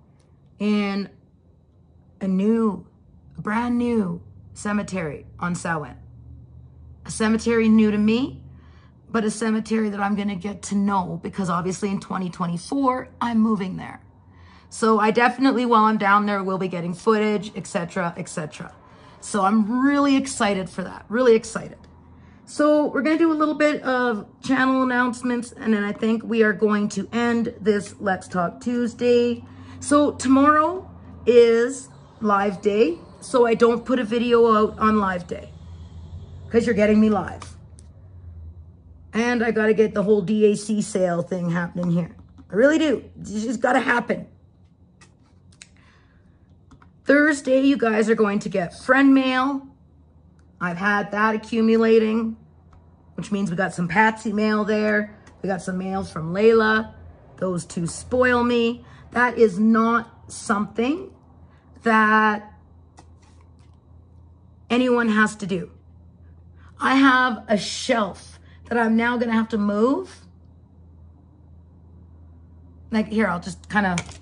in a brand new cemetery on Samhain. A cemetery new to me, but a cemetery that I'm going to get to know because obviously in 2024, I'm moving there. So I definitely, while I'm down there, will be getting footage, etc., etc. So I'm really excited for that, really excited. So we're going to do a little bit of channel announcements, and then I think we are going to end this Let's Talk Tuesday. So tomorrow is live day, so I don't put a video out on live day because you're getting me live. And I got to get the whole DAC sale thing happening here. I really do. It's just got to happen. Thursday, you guys are going to get friend mail. I've had that accumulating, which means we got some Patsy mail there. We got some mails from Layla. Those 2 spoil me. That is not something that anyone has to do. I have a shelf that I'm now going to have to move. Like here, I'll just kind of,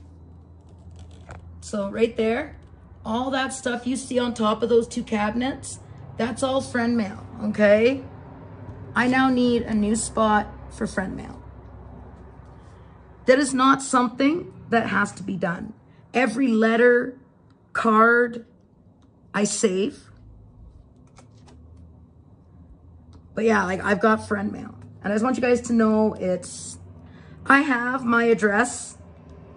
so right there, all that stuff you see on top of those 2 cabinets, that's all friend mail, okay? I now need a new spot for friend mail. That is not something that has to be done. Every letter, card, I save. But yeah, like I've got friend mail. And I just want you guys to know I have my address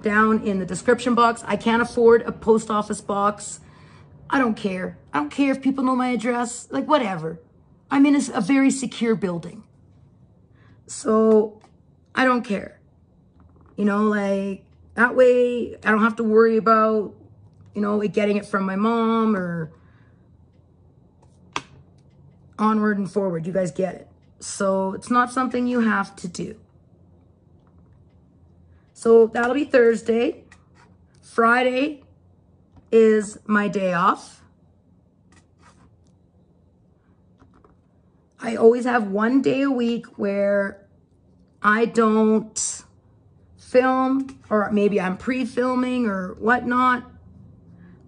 down in the description box. I can't afford a post office box. I don't care. I don't care if people know my address, like whatever. I'm in a very secure building. So I don't care. You know, like that way I don't have to worry about, you know, like getting it from my mom or onward and forward. You guys get it. So it's not something you have to do. So that'll be Thursday. Friday is my day off. I always have one day a week where I don't film, or maybe I'm pre-filming or whatnot.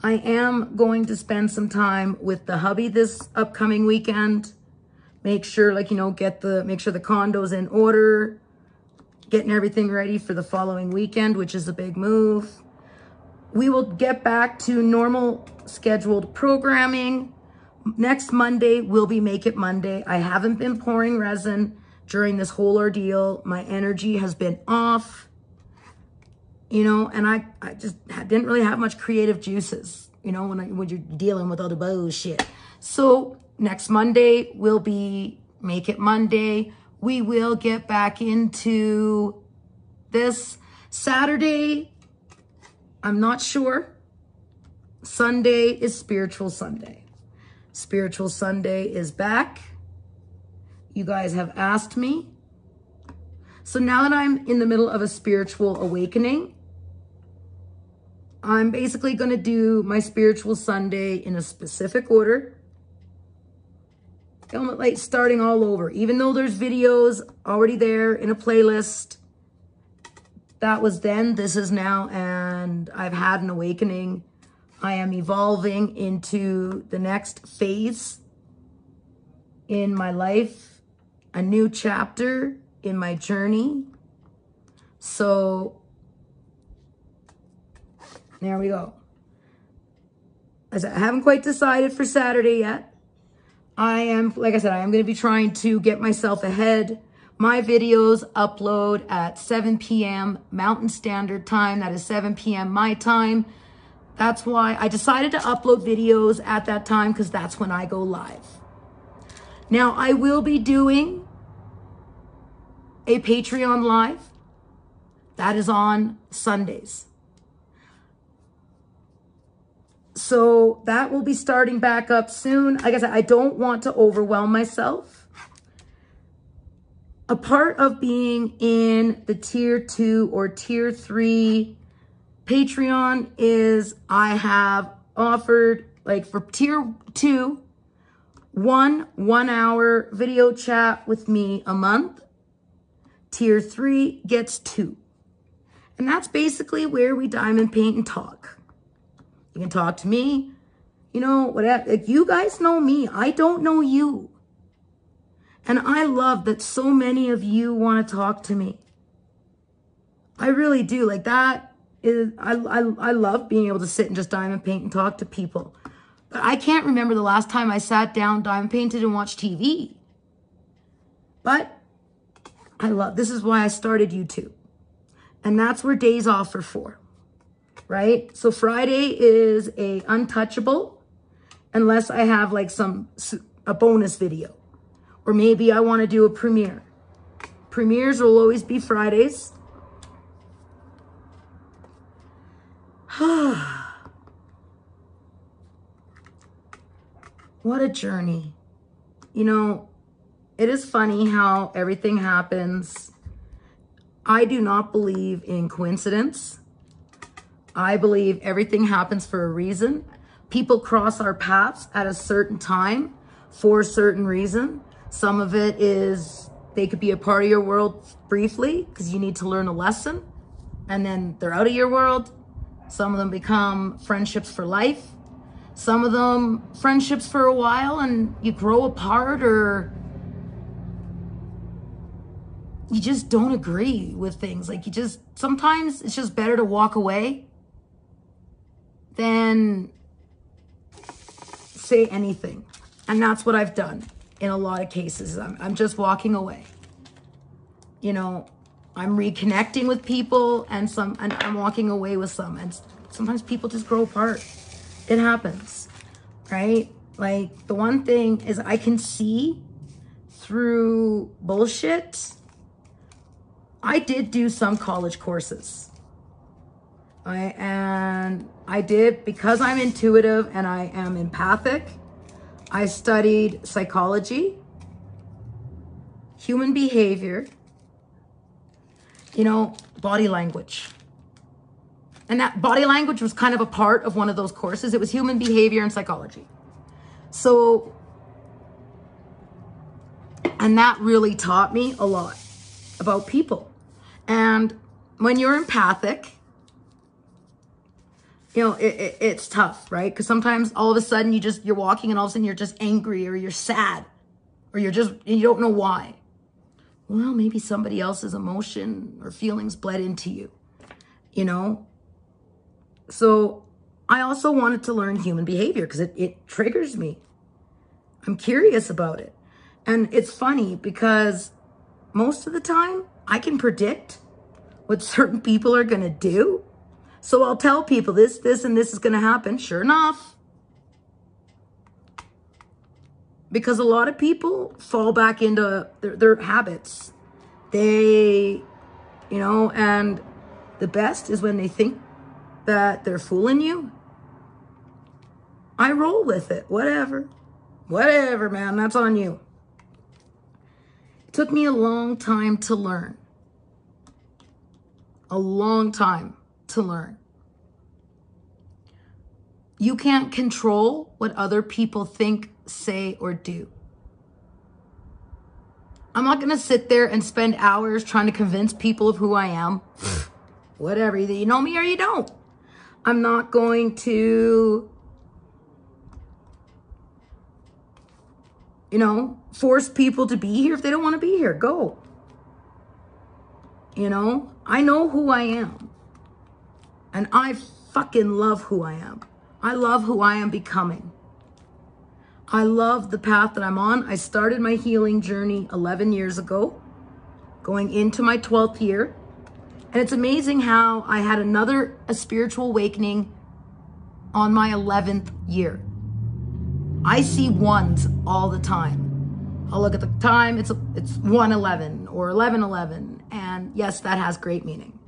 I am going to spend some time with the hubby this upcoming weekend. Make sure, like, you know, make sure the condo's in order, getting everything ready for the following weekend, which is a big move. We will get back to normal scheduled programming. Next Monday will be Make It Monday. I haven't been pouring resin during this whole ordeal. My energy has been off, you know, and I just didn't really have much creative juices, you know, when you're dealing with all the bullshit. So next Monday will be Make It Monday. We will get back into this. Saturday, I'm not sure. Sunday is Spiritual Sunday. Spiritual Sunday is back. You guys have asked me. So now that I'm in the middle of a spiritual awakening, I'm basically going to do my Spiritual Sunday in a specific order. Like starting all over. Even though there's videos already there in a playlist. That was then, this is now, and I've had an awakening. I am evolving into the next phase in my life, a new chapter in my journey. So there we go. As I haven't quite decided for Saturday yet. I am, like I said, I am going to be trying to get myself ahead. My videos upload at 7 p.m. Mountain Standard Time. That is 7 p.m. my time. That's why I decided to upload videos at that time, because that's when I go live. Now, I will be doing a Patreon live. That is on Sundays. So that will be starting back up soon. Like I said, I don't want to overwhelm myself. A part of being in the tier 2 or tier 3 Patreon is I have offered, like for tier 2, 1 hour video chat with me a month. Tier 3 gets 2. And that's basically where we diamond paint and talk. You can talk to me, you know, whatever. Like, you guys know me. I don't know you. And I love that so many of you want to talk to me. I really do. Like, that is, I love being able to sit and just diamond paint and talk to people. But I can't remember the last time I sat down, diamond painted, and watched TV. But I love, this is why I started YouTube. And that's where days off are for. Right? So Friday is a untouchable, unless I have like a bonus video, or maybe I want to do a premiere. Premieres will always be Fridays. What a journey. You know, it is funny how everything happens. I do not believe in coincidence. I believe everything happens for a reason. People cross our paths at a certain time for a certain reason. Some of it is they could be a part of your world briefly because you need to learn a lesson, and then they're out of your world. Some of them become friendships for life. Some of them friendships for a while and you grow apart, or you just don't agree with things. Like, sometimes it's just better to walk away than say anything. And that's what I've done in a lot of cases. I'm just walking away. You know, I'm reconnecting with people, and I'm walking away with some. And sometimes people just grow apart. It happens, right? Like, the one thing is I can see through bullshit. I did do some college courses. And I did, because I'm intuitive and I am empathic, I studied psychology, human behavior, you know, body language. And that body language was kind of a part of one of those courses. It was human behavior and psychology. So, and that really taught me a lot about people. And when you're empathic, you know, it's tough, right? Because sometimes all of a sudden you're walking and all of a sudden you're just angry or you're sad or you don't know why. Well, maybe somebody else's emotion or feelings bled into you, you know? So I also wanted to learn human behavior because it triggers me. I'm curious about it. And it's funny because most of the time I can predict what certain people are going to do. So I'll tell people this, and this is going to happen. Sure enough. Because a lot of people fall back into their habits. They, you know, and the best is when they think that they're fooling you. I roll with it. Whatever, man, that's on you. It took me a long time to learn. A long time to learn. You can't control what other people think, say, or do. I'm not going to sit there and spend hours trying to convince people of who I am. Whatever, either you know me or you don't. I'm not going to, you know, force people to be here if they don't want to be here. Go. You know, I know who I am. And I fucking love who I am. I love who I am becoming. I love the path that I'm on. I started my healing journey 11 years ago, going into my 12th year. And it's amazing how I had a spiritual awakening on my 11th year. I see ones all the time. I'll look at the time, it's 1:11 or 11:11. And yes, that has great meaning.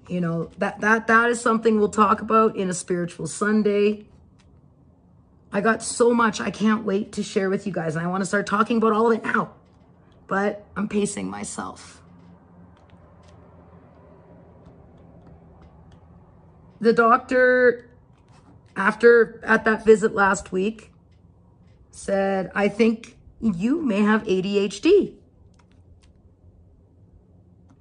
You know, that is something we'll talk about in a Spiritual Sunday. I got so much I can't wait to share with you guys. And I want to start talking about all of it now. But I'm pacing myself. The doctor, at that visit last week, said, I think you may have ADHD.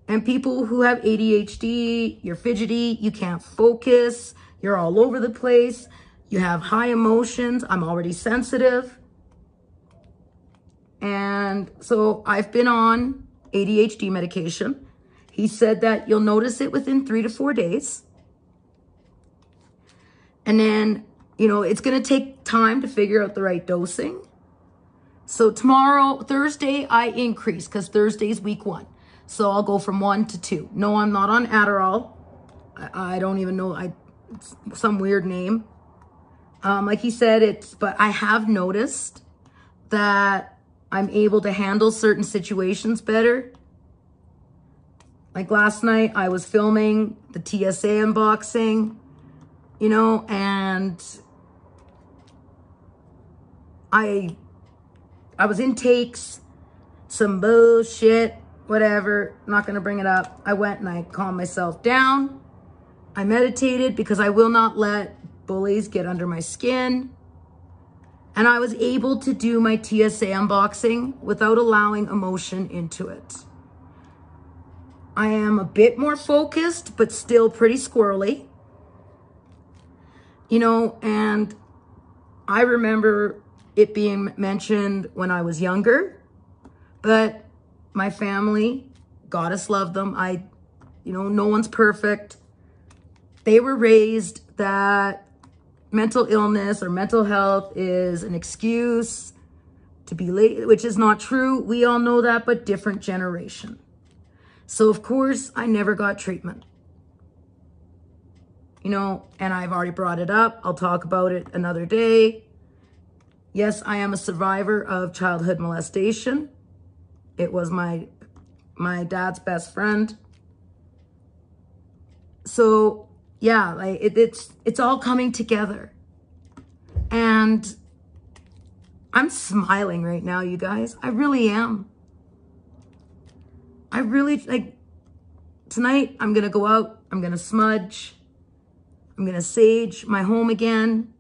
And people who have ADHD, you're fidgety, you can't focus, you're all over the place, you have high emotions, I'm already sensitive. And so I've been on ADHD medication. He said that you'll notice it within 3 to 4 days. And then, you know, it's going to take time to figure out the right dosing. So Thursday, I increase because Thursday's week 1. So I'll go from 1 to 2. No, I'm not on Adderall. I don't even know. It's some weird name. Like he said, but I have noticed that I'm able to handle certain situations better. Like last night, I was filming the TSA unboxing, you know, and I was in takes, some bullshit, whatever, not going to bring it up. I went and I calmed myself down. I meditated because I will not let bullies get under my skin. And I was able to do my TSA unboxing without allowing emotion into it. I am a bit more focused, but still pretty squirrely. You know, and I remember it being mentioned when I was younger, but my family, goddess love them. You know, no one's perfect. They were raised that mental illness or mental health is an excuse to be late, which is not true. We all know that, but different generation. So of course, I never got treatment. You know, and I've already brought it up. I'll talk about it another day. Yes, I am a survivor of childhood molestation. It was my dad's best friend. So yeah, like it's all coming together. And I'm smiling right now, you guys. I really am. I really, like, tonight I'm going to go out. I'm going to smudge. I'm going to sage my home again.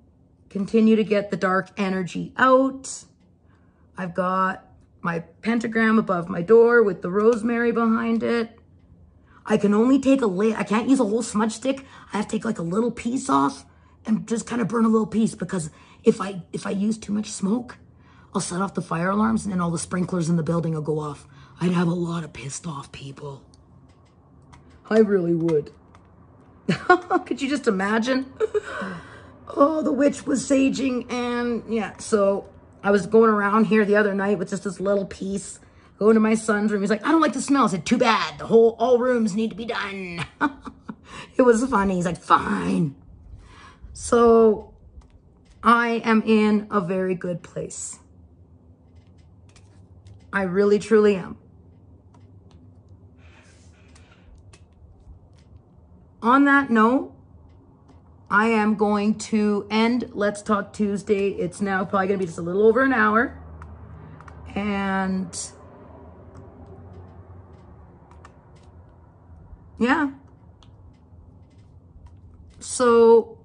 Continue to get the dark energy out. I've got my pentagram above my door with the rosemary behind it. I can only take I can't use a whole smudge stick. I have to take like a little piece off and just kind of burn a little piece, because if I use too much smoke, I'll set off the fire alarms and then all the sprinklers in the building will go off. I'd have a lot of pissed off people. I really would. Could you just imagine? Oh, the witch was saging, and yeah, so I was going around here the other night with just this little piece, going to my son's room. He's like, I don't like the smell. I said, too bad. All rooms need to be done. It was funny. He's like, fine. So I am in a very good place. I really, truly am. On that note, I am going to end Let's Talk Tuesday. It's now probably going to be just a little over an hour. And yeah. So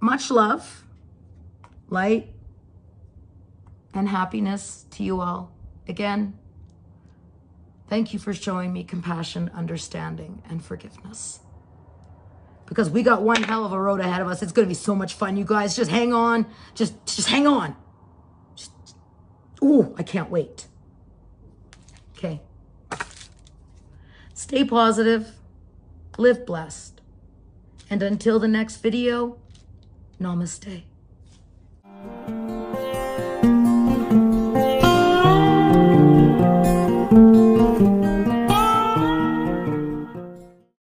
much love, light, and happiness to you all. Again, thank you for showing me compassion, understanding, and forgiveness. Because we got one hell of a road ahead of us. It's going to be so much fun, you guys. Just hang on. Just hang on. Ooh, I can't wait. Okay. Stay positive. Live blessed. And until the next video, namaste.